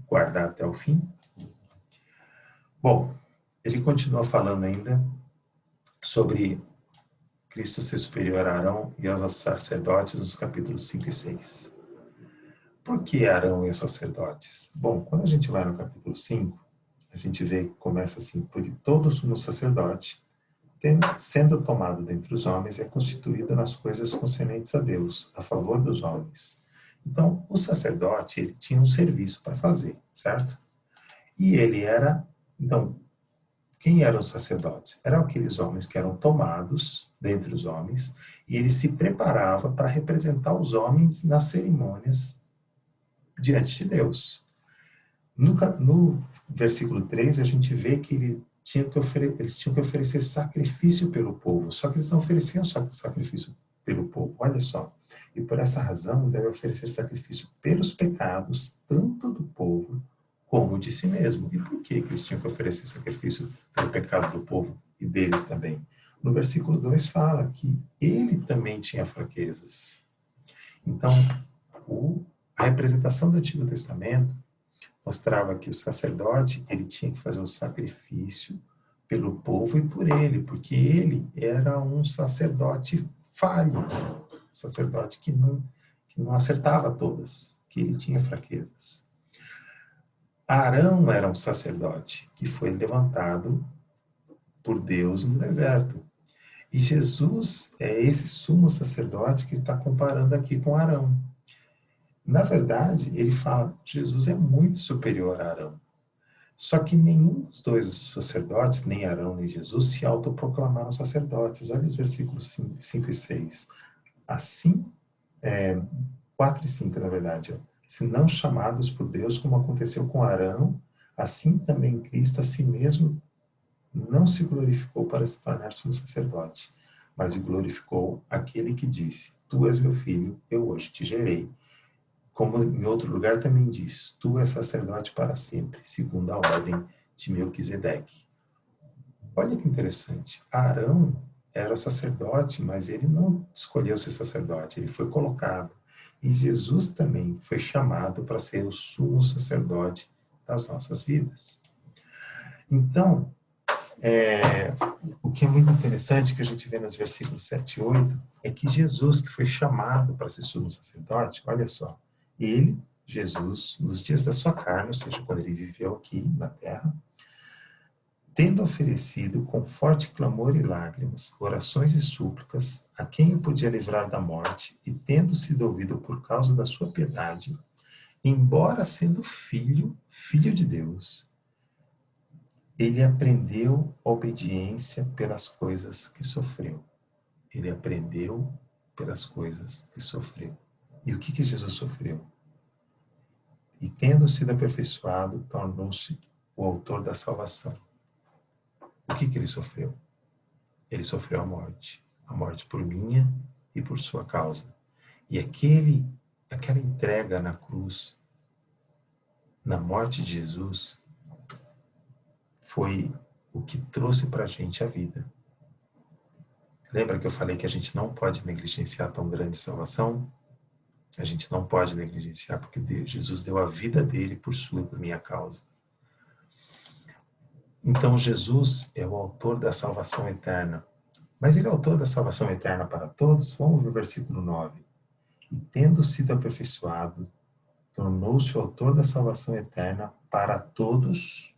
guardar até o fim? Bom, ele continua falando ainda sobre Cristo ser superior a Arão e aos sacerdotes nos capítulos 5 e 6. Por que Arão e os sacerdotes? Bom, quando a gente vai no capítulo 5, a gente vê que começa assim: porque todo sumo sacerdote, sendo tomado dentre os homens, é constituído nas coisas concernentes a Deus, a favor dos homens. Então, o sacerdote, ele tinha um serviço para fazer, certo? E ele era, então, quem eram os sacerdotes? Eram aqueles homens que eram tomados dentre os homens, e ele se preparava para representar os homens nas cerimônias diante de Deus. No versículo 3, a gente vê que eles tinham que oferecer sacrifício pelo povo, só que eles não ofereciam só sacrifício pelo povo, olha só. E por essa razão, deve oferecer sacrifício pelos pecados, tanto do povo como de si mesmo. E por que eles tinham que oferecer sacrifício pelo pecado do povo e deles também? No versículo 2 fala que ele também tinha fraquezas. Então, a representação do Antigo Testamento mostrava que o sacerdote ele tinha que fazer o sacrifício pelo povo e por ele, porque ele era um sacerdote falho, um sacerdote que não acertava todas, que ele tinha fraquezas. Arão era um sacerdote que foi levantado por Deus no deserto. E Jesus é esse sumo sacerdote que ele está comparando aqui com Arão. Na verdade, ele fala que Jesus é muito superior a Arão. Só que nenhum dos dois sacerdotes, nem Arão nem Jesus, se autoproclamaram sacerdotes. Olha os versículos 5 e 6. Assim, 4 e 5, na verdade. Se não chamados por Deus, como aconteceu com Arão, assim também Cristo a si mesmo não se glorificou para se tornar sumo sacerdote, mas o glorificou aquele que disse, tu és meu filho, eu hoje te gerei. Como em outro lugar também diz, tu és sacerdote para sempre, segundo a ordem de Melquisedeque. Olha que interessante, Arão era o sacerdote, mas ele não escolheu ser sacerdote, ele foi colocado. E Jesus também foi chamado para ser o sumo sacerdote das nossas vidas. Então, o que é muito interessante que a gente vê nos versículos 7 e 8 é que Jesus, que foi chamado para ser sumo sacerdote, olha só, ele, Jesus, nos dias da sua carne, ou seja, quando ele viveu aqui na terra, tendo oferecido com forte clamor e lágrimas, orações e súplicas a quem o podia livrar da morte, e tendo sido ouvido por causa da sua piedade, embora sendo filho de Deus, ele aprendeu obediência pelas coisas que sofreu. Ele aprendeu pelas coisas que sofreu. E o que Jesus sofreu? E tendo sido aperfeiçoado, tornou-se o autor da salvação. O que ele sofreu? Ele sofreu a morte por minha e por sua causa. E aquela entrega na cruz, na morte de Jesus, foi o que trouxe para a gente a vida. Lembra que eu falei que a gente não pode negligenciar tão grande salvação? A gente não pode negligenciar porque Jesus deu a vida dele por sua e por minha causa. Então Jesus é o autor da salvação eterna. Mas ele é autor da salvação eterna para todos? Vamos ver o versículo 9. E tendo sido aperfeiçoado, tornou-se o autor da salvação eterna para todos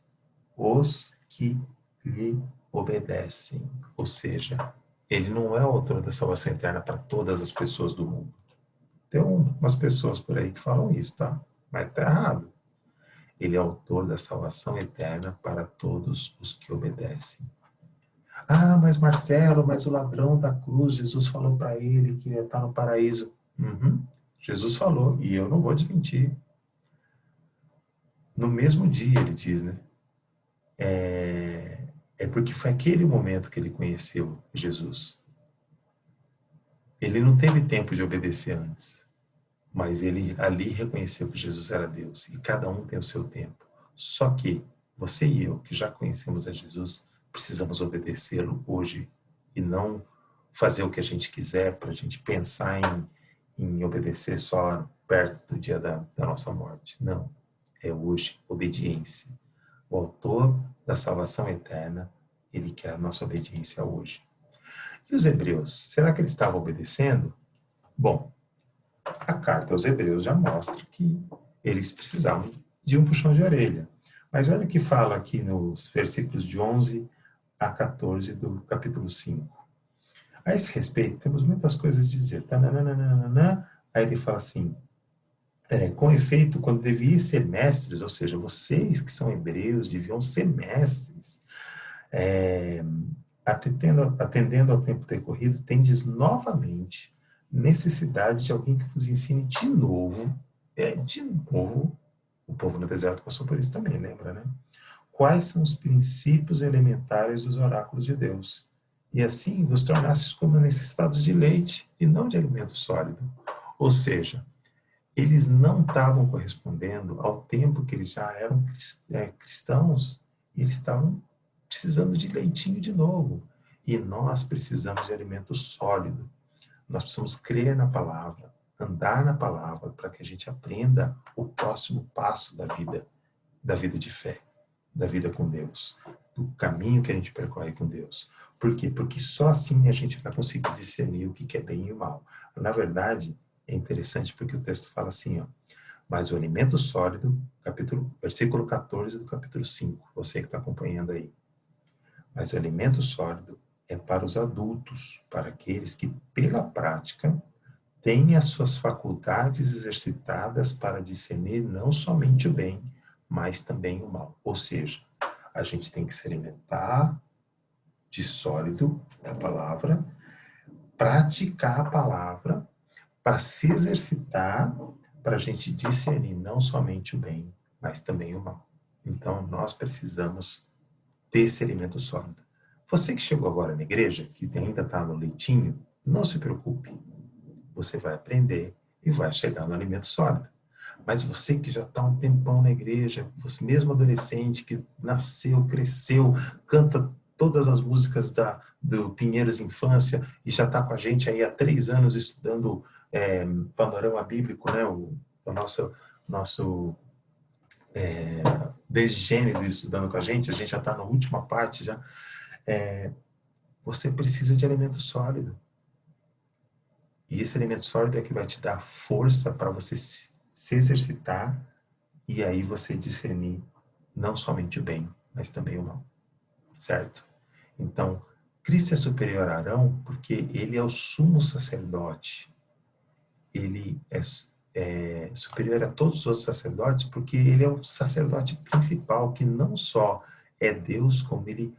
os que lhe obedecem. Ou seja, ele não é o autor da salvação eterna para todas as pessoas do mundo. Tem umas pessoas por aí que falam isso, tá? Mas está errado. Ele é autor da salvação eterna para todos os que obedecem. Ah, mas Marcelo, mas o ladrão da cruz, Jesus falou para ele que ia estar no paraíso. Uhum. Jesus falou, e eu não vou desmentir. No mesmo dia, ele diz, né? É porque foi aquele momento que ele conheceu Jesus. Ele não teve tempo de obedecer antes, mas ele ali reconheceu que Jesus era Deus, e cada um tem o seu tempo. Só que você e eu, que já conhecemos a Jesus, precisamos obedecê-lo hoje, e não fazer o que a gente quiser para a gente pensar em obedecer só perto do dia da nossa morte. Não, é hoje, obediência. O autor da salvação eterna, ele quer a nossa obediência hoje. E os hebreus, será que eles estavam obedecendo? Bom, a carta aos hebreus já mostra que eles precisavam de um puxão de orelha. Mas olha o que fala aqui nos versículos de 11 a 14 do capítulo 5. A esse respeito, temos muitas coisas a dizer. Aí ele fala assim, com efeito, quando deviam ser mestres, ou seja, vocês que são hebreus deviam ser mestres, atendendo ao tempo decorrido, tendes novamente necessidade de alguém que vos ensine de novo De novo, o povo no deserto passou por isso também, lembra, né? Quais são os princípios elementares dos oráculos de Deus? E assim vos tornastes como necessitados de leite e não de alimento sólido. Ou seja, eles não estavam correspondendo ao tempo que eles já eram cristãos, e eles estavam precisando de leitinho de novo. E nós precisamos de alimento sólido. Nós precisamos crer na palavra, andar na palavra, para que a gente aprenda o próximo passo da vida de fé, da vida com Deus, do caminho que a gente percorre com Deus. Por quê? Porque só assim a gente vai conseguir discernir o que é bem e o mal. Na verdade, é interessante porque o texto fala assim, ó, mas o alimento sólido, versículo 14 do capítulo 5, você que está acompanhando aí. Mas o alimento sólido é para os adultos, para aqueles que, pela prática, têm as suas faculdades exercitadas para discernir não somente o bem, mas também o mal. Ou seja, a gente tem que se alimentar de sólido da palavra, praticar a palavra, para se exercitar, para a gente discernir não somente o bem, mas também o mal. Então, nós precisamos ter esse alimento sólido. Você que chegou agora na igreja, que ainda está no leitinho, não se preocupe. Você vai aprender e vai chegar no alimento sólido. Mas você que já está um tempão na igreja, você mesmo adolescente, que nasceu, cresceu, canta todas as músicas do Pinheiros Infância e já está com a gente aí há 3 anos estudando panorama bíblico, né? O nosso desde Gênesis estudando com a gente já está na última parte já. Você precisa de alimento sólido. E esse alimento sólido é que vai te dar força para você se exercitar e aí você discernir não somente o bem, mas também o mal. Certo? Então, Cristo é superior a Arão porque ele é o sumo sacerdote. Ele é superior a todos os outros sacerdotes porque ele é o sacerdote principal, que não só é Deus, como ele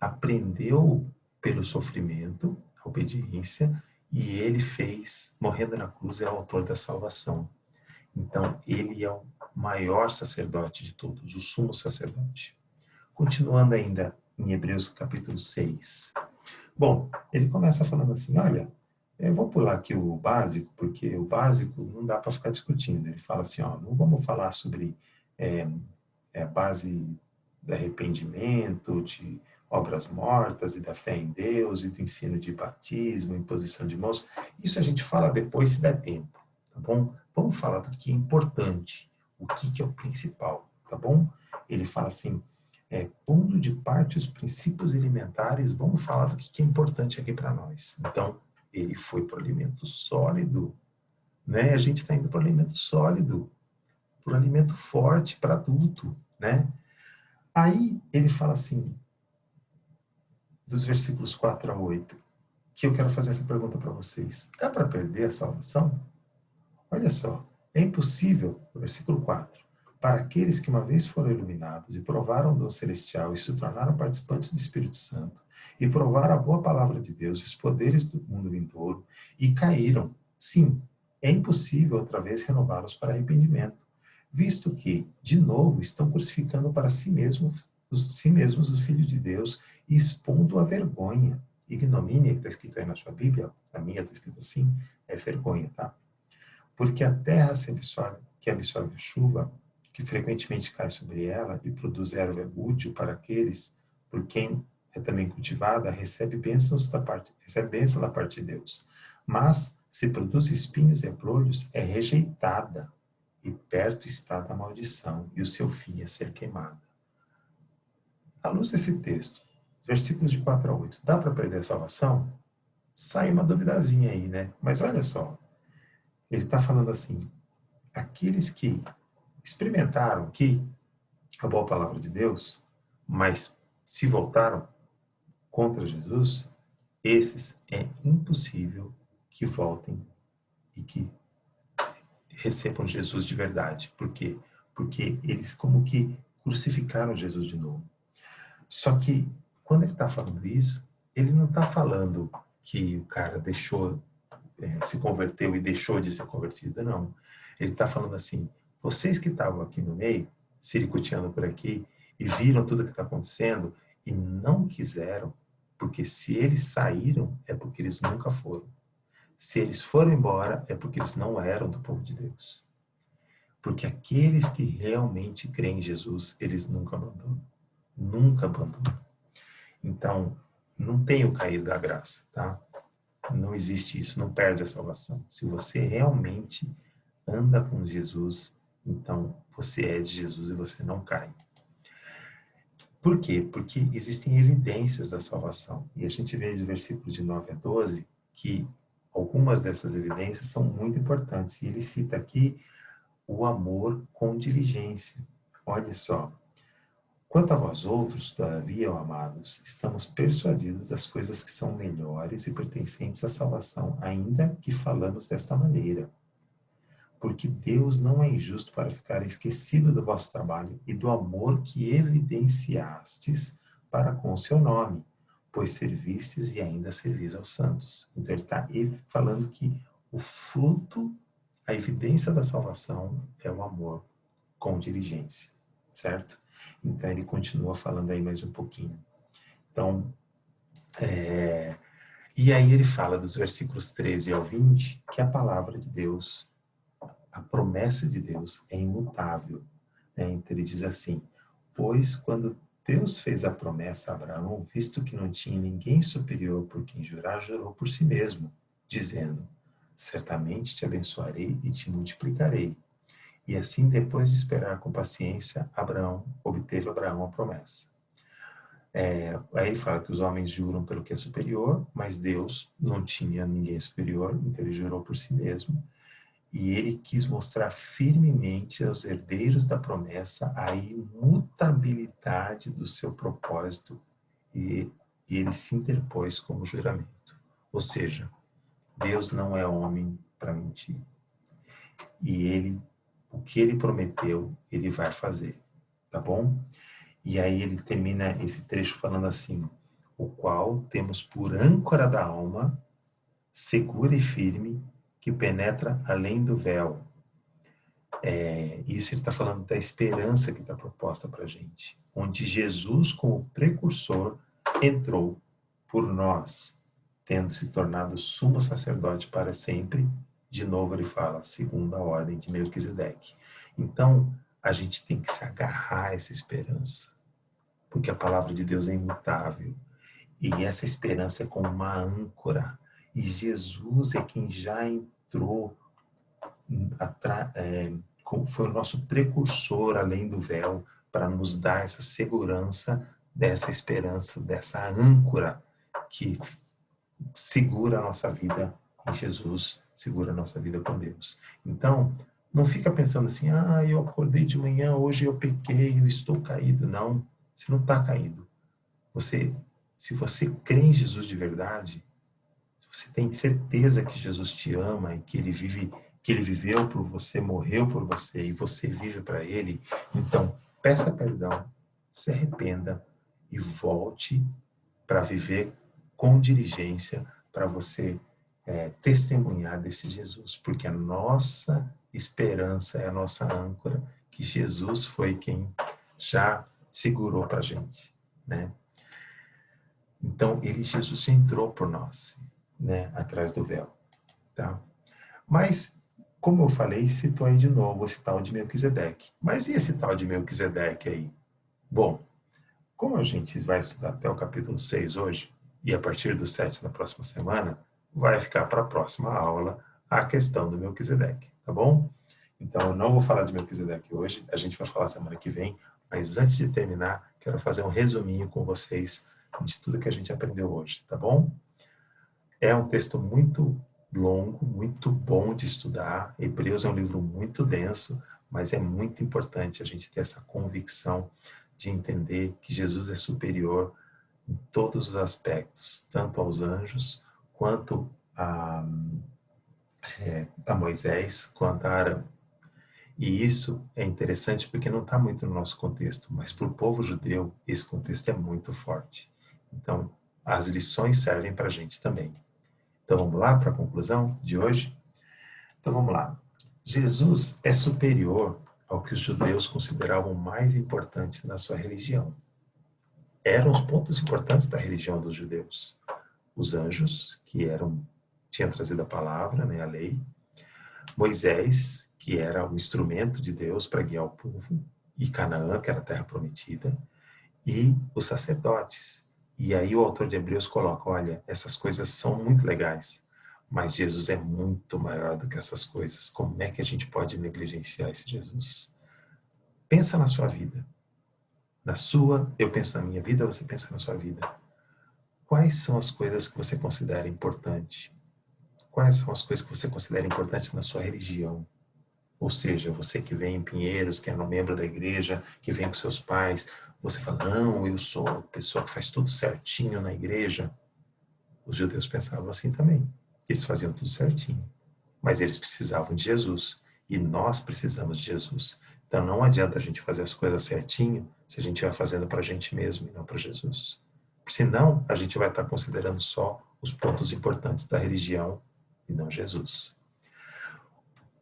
aprendeu pelo sofrimento, a obediência, e ele fez, morrendo na cruz, é o autor da salvação. Então, ele é o maior sacerdote de todos, o sumo sacerdote. Continuando ainda em Hebreus capítulo 6. Bom, ele começa falando assim, olha, eu vou pular aqui o básico, porque o básico não dá para ficar discutindo. Ele fala assim, ó, não vamos falar sobre a base do arrependimento, de obras mortas e da fé em Deus e do ensino de batismo, imposição de mãos. Isso a gente fala depois se der tempo, tá bom? Vamos falar do que é importante, o que é o principal, tá bom? Ele fala assim, pondo de parte os princípios elementares, vamos falar do que é importante aqui para nós. Então, ele foi para o alimento sólido, né? A gente está indo para o alimento sólido, para o alimento forte, para adulto, né? Aí ele fala assim, dos versículos 4 a 8, que eu quero fazer essa pergunta para vocês. Dá para perder a salvação? Olha só, é impossível, no versículo 4, para aqueles que uma vez foram iluminados e provaram o dom celestial e se tornaram participantes do Espírito Santo, e provaram a boa palavra de Deus e os poderes do mundo vindouro, e caíram. Sim, é impossível outra vez renová-los para arrependimento, visto que, de novo, estão crucificando para si mesmos os filhos de Deus e expondo a vergonha. Ignomínia, que está escrito aí na sua Bíblia, na minha está escrito assim, é vergonha, tá? Porque a terra que absorve a chuva, que frequentemente cai sobre ela e produz erva útil para aqueles por quem é também cultivada, recebe bênção da parte de Deus. Mas, se produz espinhos e abrolhos, é rejeitada, e perto está da maldição, e o seu fim é ser queimada. À luz desse texto, versículos de 4 a 8, dá para perder a salvação? Sai uma duvidazinha aí, né? Mas olha só, ele está falando assim, aqueles que experimentaram que a boa palavra de Deus, mas se voltaram contra Jesus, esses é impossível que voltem e que recebam Jesus de verdade. Por quê? Porque eles como que crucificaram Jesus de novo. Só que, quando ele está falando isso, ele não está falando que o cara se converteu e deixou de ser convertido, não. Ele está falando assim, vocês que estavam aqui no meio, siricuteando por aqui, e viram tudo o que está acontecendo, e não quiseram, porque se eles saíram, é porque eles nunca foram. Se eles foram embora, é porque eles não eram do povo de Deus. Porque aqueles que realmente creem em Jesus, eles nunca abandonam. Nunca abandonam. Então, não tem o cair da graça, tá? Não existe isso, não perde a salvação. Se você realmente anda com Jesus, então você é de Jesus e você não cai. Por quê? Porque existem evidências da salvação. E a gente vê no versículo de 9 a 12 que algumas dessas evidências são muito importantes. E ele cita aqui o amor com diligência. Olha só. Quanto a vós outros, todavia, ó amados, estamos persuadidos das coisas que são melhores e pertencentes à salvação, ainda que falamos desta maneira. Porque Deus não é injusto para ficar esquecido do vosso trabalho e do amor que evidenciastes para com o seu nome, pois servistes e ainda servis aos santos. Então ele está falando que o fruto, a evidência da salvação é o amor com diligência, certo? Então ele continua falando aí mais um pouquinho. Então, e aí ele fala dos versículos 13 ao 20, que a palavra de Deus, a promessa de Deus é imutável. Né? Então ele diz assim, pois quando Deus fez a promessa a Abraão, visto que não tinha ninguém superior por quem jurar, jurou por si mesmo, dizendo, certamente te abençoarei e te multiplicarei. E assim, depois de esperar com paciência, obteve Abraão a promessa. Aí ele fala que os homens juram pelo que é superior, mas Deus não tinha ninguém superior, então ele jurou por si mesmo. E ele quis mostrar firmemente aos herdeiros da promessa a imutabilidade do seu propósito e ele se interpôs como juramento. Ou seja, Deus não é homem para mentir. E o que ele prometeu, ele vai fazer, tá bom? E aí ele termina esse trecho falando assim, o qual temos por âncora da alma, segura e firme, que penetra além do véu. Isso ele está falando da esperança que está proposta para a gente, onde Jesus, como precursor, entrou por nós, tendo se tornado sumo sacerdote para sempre. De novo ele fala, segundo a ordem de Melquisedeque. Então, a gente tem que se agarrar a essa esperança, porque a palavra de Deus é imutável. E essa esperança é como uma âncora. E Jesus é quem já entrou, foi o nosso precursor além do véu, para nos dar essa segurança dessa esperança, dessa âncora que segura a nossa vida em Jesus, segura a nossa vida com Deus. Então, não fica pensando assim, eu acordei de manhã, hoje eu pequei, eu estou caído. Não, você não está caído. Se você crê em Jesus de verdade, você tem certeza que Jesus te ama e que ele viveu por você, morreu por você e você vive para ele, então peça perdão, se arrependa e volte para viver com diligência, para você testemunhar desse Jesus, porque a nossa esperança é a nossa âncora, que Jesus foi quem já segurou para a gente, né? Então, Jesus já entrou por nós, né, atrás do véu, tá? Mas, como eu falei, citou aí de novo esse tal de Melquisedeque. Mas e esse tal de Melquisedeque aí? Bom, como a gente vai estudar até o capítulo 6 hoje, e a partir do 7 na próxima semana, vai ficar para a próxima aula a questão do Melquisedeque, tá bom? Então, eu não vou falar de Melquisedeque hoje, a gente vai falar semana que vem, mas antes de terminar, quero fazer um resuminho com vocês de tudo que a gente aprendeu hoje, tá bom? É um texto muito longo, muito bom de estudar. Hebreus é um livro muito denso, mas é muito importante a gente ter essa convicção de entender que Jesus é superior em todos os aspectos, tanto aos anjos, quanto a Moisés, quanto a Arão. E isso é interessante porque não está muito no nosso contexto, mas para o povo judeu, esse contexto é muito forte. Então, as lições servem para a gente também. Então, vamos lá para a conclusão de hoje? Então, vamos lá. Jesus é superior ao que os judeus consideravam mais importante na sua religião. Eram os pontos importantes da religião dos judeus. Os anjos, que tinham trazido a palavra, né, a lei. Moisés, que era o instrumento de Deus para guiar o povo. E Canaã, que era a terra prometida. E os sacerdotes. E aí o autor de Hebreus coloca, olha, essas coisas são muito legais, mas Jesus é muito maior do que essas coisas. Como é que a gente pode negligenciar esse Jesus? Pensa na sua vida. Eu penso na minha vida, você pensa na sua vida. Quais são as coisas que você considera importante? Quais são as coisas que você considera importantes na sua religião? Ou seja, você que vem em Pinheiros, que é um membro da igreja, que vem com seus pais, você fala, não, eu sou a pessoa que faz tudo certinho na igreja. Os judeus pensavam assim também. Eles faziam tudo certinho. Mas eles precisavam de Jesus. E nós precisamos de Jesus. Então não adianta a gente fazer as coisas certinho se a gente vai fazendo para a gente mesmo e não para Jesus. Senão, a gente vai estar considerando só os pontos importantes da religião e não Jesus.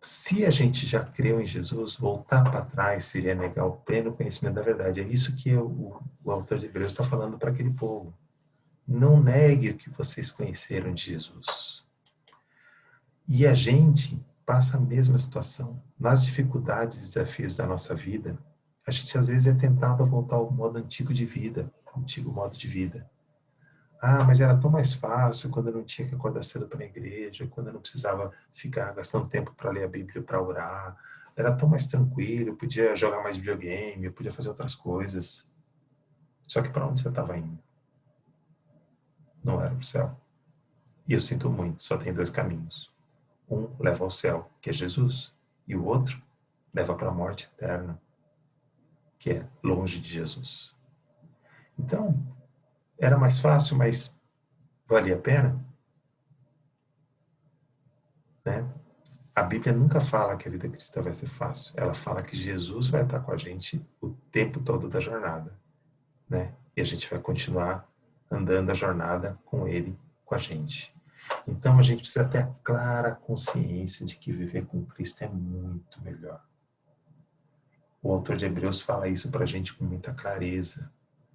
Se a gente já creu em Jesus, voltar para trás seria negar o pleno conhecimento da verdade. É isso que o autor de Hebreus está falando para aquele povo. Não negue o que vocês conheceram de Jesus. E a gente passa a mesma situação. Nas dificuldades e desafios da nossa vida, a gente às vezes é tentado a voltar ao modo antigo de vida, antigo modo de vida. Ah, mas era tão mais fácil quando eu não tinha que acordar cedo para a igreja, quando eu não precisava ficar gastando tempo para ler a Bíblia, para orar. Era tão mais tranquilo, eu podia jogar mais videogame, eu podia fazer outras coisas. Só que para onde você estava indo? Não era para o céu. E eu sinto muito, só tem dois caminhos. Um leva ao céu, que é Jesus, e o outro leva para a morte eterna, que é longe de Jesus. Então, era mais fácil, mas valia a pena? Né? A Bíblia nunca fala que a vida cristã vai ser fácil. Ela fala que Jesus vai estar com a gente o tempo todo da jornada, né? E a gente vai continuar andando a jornada com Ele, com a gente. Então a gente precisa ter a clara consciência de que viver com Cristo é muito melhor. O autor de Hebreus fala isso para a gente com muita clareza.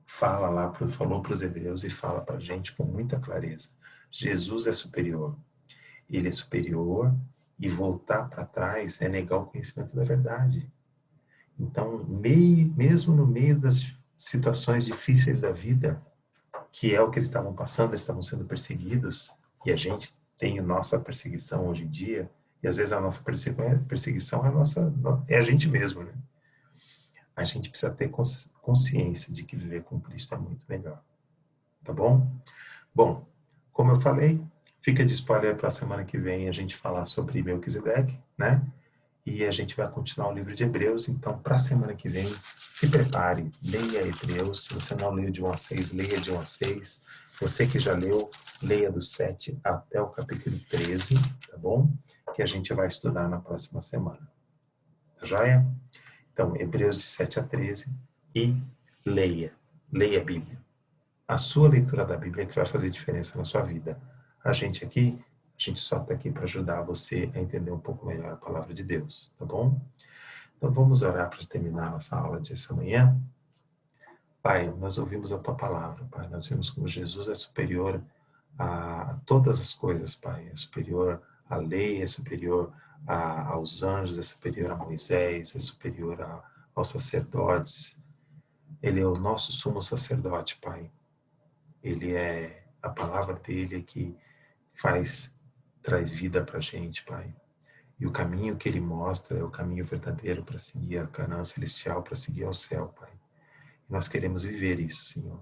Falou para os hebreus e fala para a gente com muita clareza. Jesus é superior. Ele é superior e voltar para trás é negar o conhecimento da verdade. Então, mesmo no meio das situações difíceis da vida, que é o que eles estavam passando, eles estavam sendo perseguidos, e a gente tem a nossa perseguição hoje em dia, e às vezes a nossa perseguição é a gente mesmo, né? A gente precisa ter consciência de que viver com Cristo é muito melhor. Tá bom? Bom, como eu falei, fica de spoiler para a semana que vem a gente falar sobre Melquisedeque, né? E a gente vai continuar o livro de Hebreus. Então, para a semana que vem, se prepare, leia Hebreus. Se você não leu de 1 a 6, leia de 1 a 6. Você que já leu, leia do 7 até o capítulo 13, tá bom? Que a gente vai estudar na próxima semana. Tá joia? Então, Hebreus de 7 a 13 e leia. Leia a Bíblia. A sua leitura da Bíblia é que vai fazer diferença na sua vida. A gente só está aqui para ajudar você a entender um pouco melhor a palavra de Deus, tá bom? Então vamos orar para terminar nossa aula de essa manhã. Pai, nós ouvimos a Tua palavra, Pai. Nós vimos como Jesus é superior a todas as coisas, Pai. É superior à lei, é superior aos anjos, é superior a Moisés, é superior aos sacerdotes. Ele é o nosso sumo sacerdote, Pai. Ele é a palavra dele que traz vida para a gente, Pai. E o caminho que ele mostra é o caminho verdadeiro para seguir a Canaã celestial, para seguir ao céu, Pai. E nós queremos viver isso, Senhor.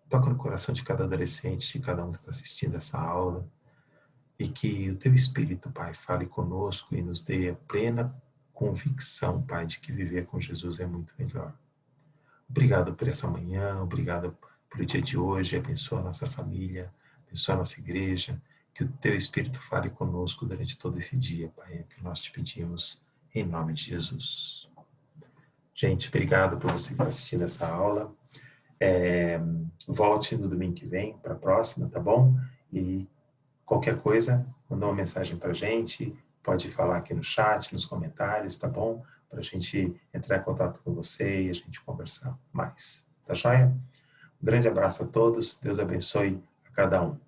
Toca no coração de cada adolescente, de cada um que está assistindo essa aula, e que o Teu Espírito, Pai, fale conosco e nos dê a plena convicção, Pai, de que viver com Jesus é muito melhor. Obrigado por essa manhã, obrigado pelo dia de hoje, abençoa a nossa família, abençoa a nossa igreja, que o Teu Espírito fale conosco durante todo esse dia, Pai, é o que nós te pedimos, em nome de Jesus. Gente, obrigado por você estar assistindo essa aula. Volte no domingo que vem para a próxima, tá bom? E qualquer coisa, manda uma mensagem para a gente, pode falar aqui no chat, nos comentários, tá bom? Para a gente entrar em contato com você e a gente conversar mais. Tá joia? Um grande abraço a todos, Deus abençoe a cada um.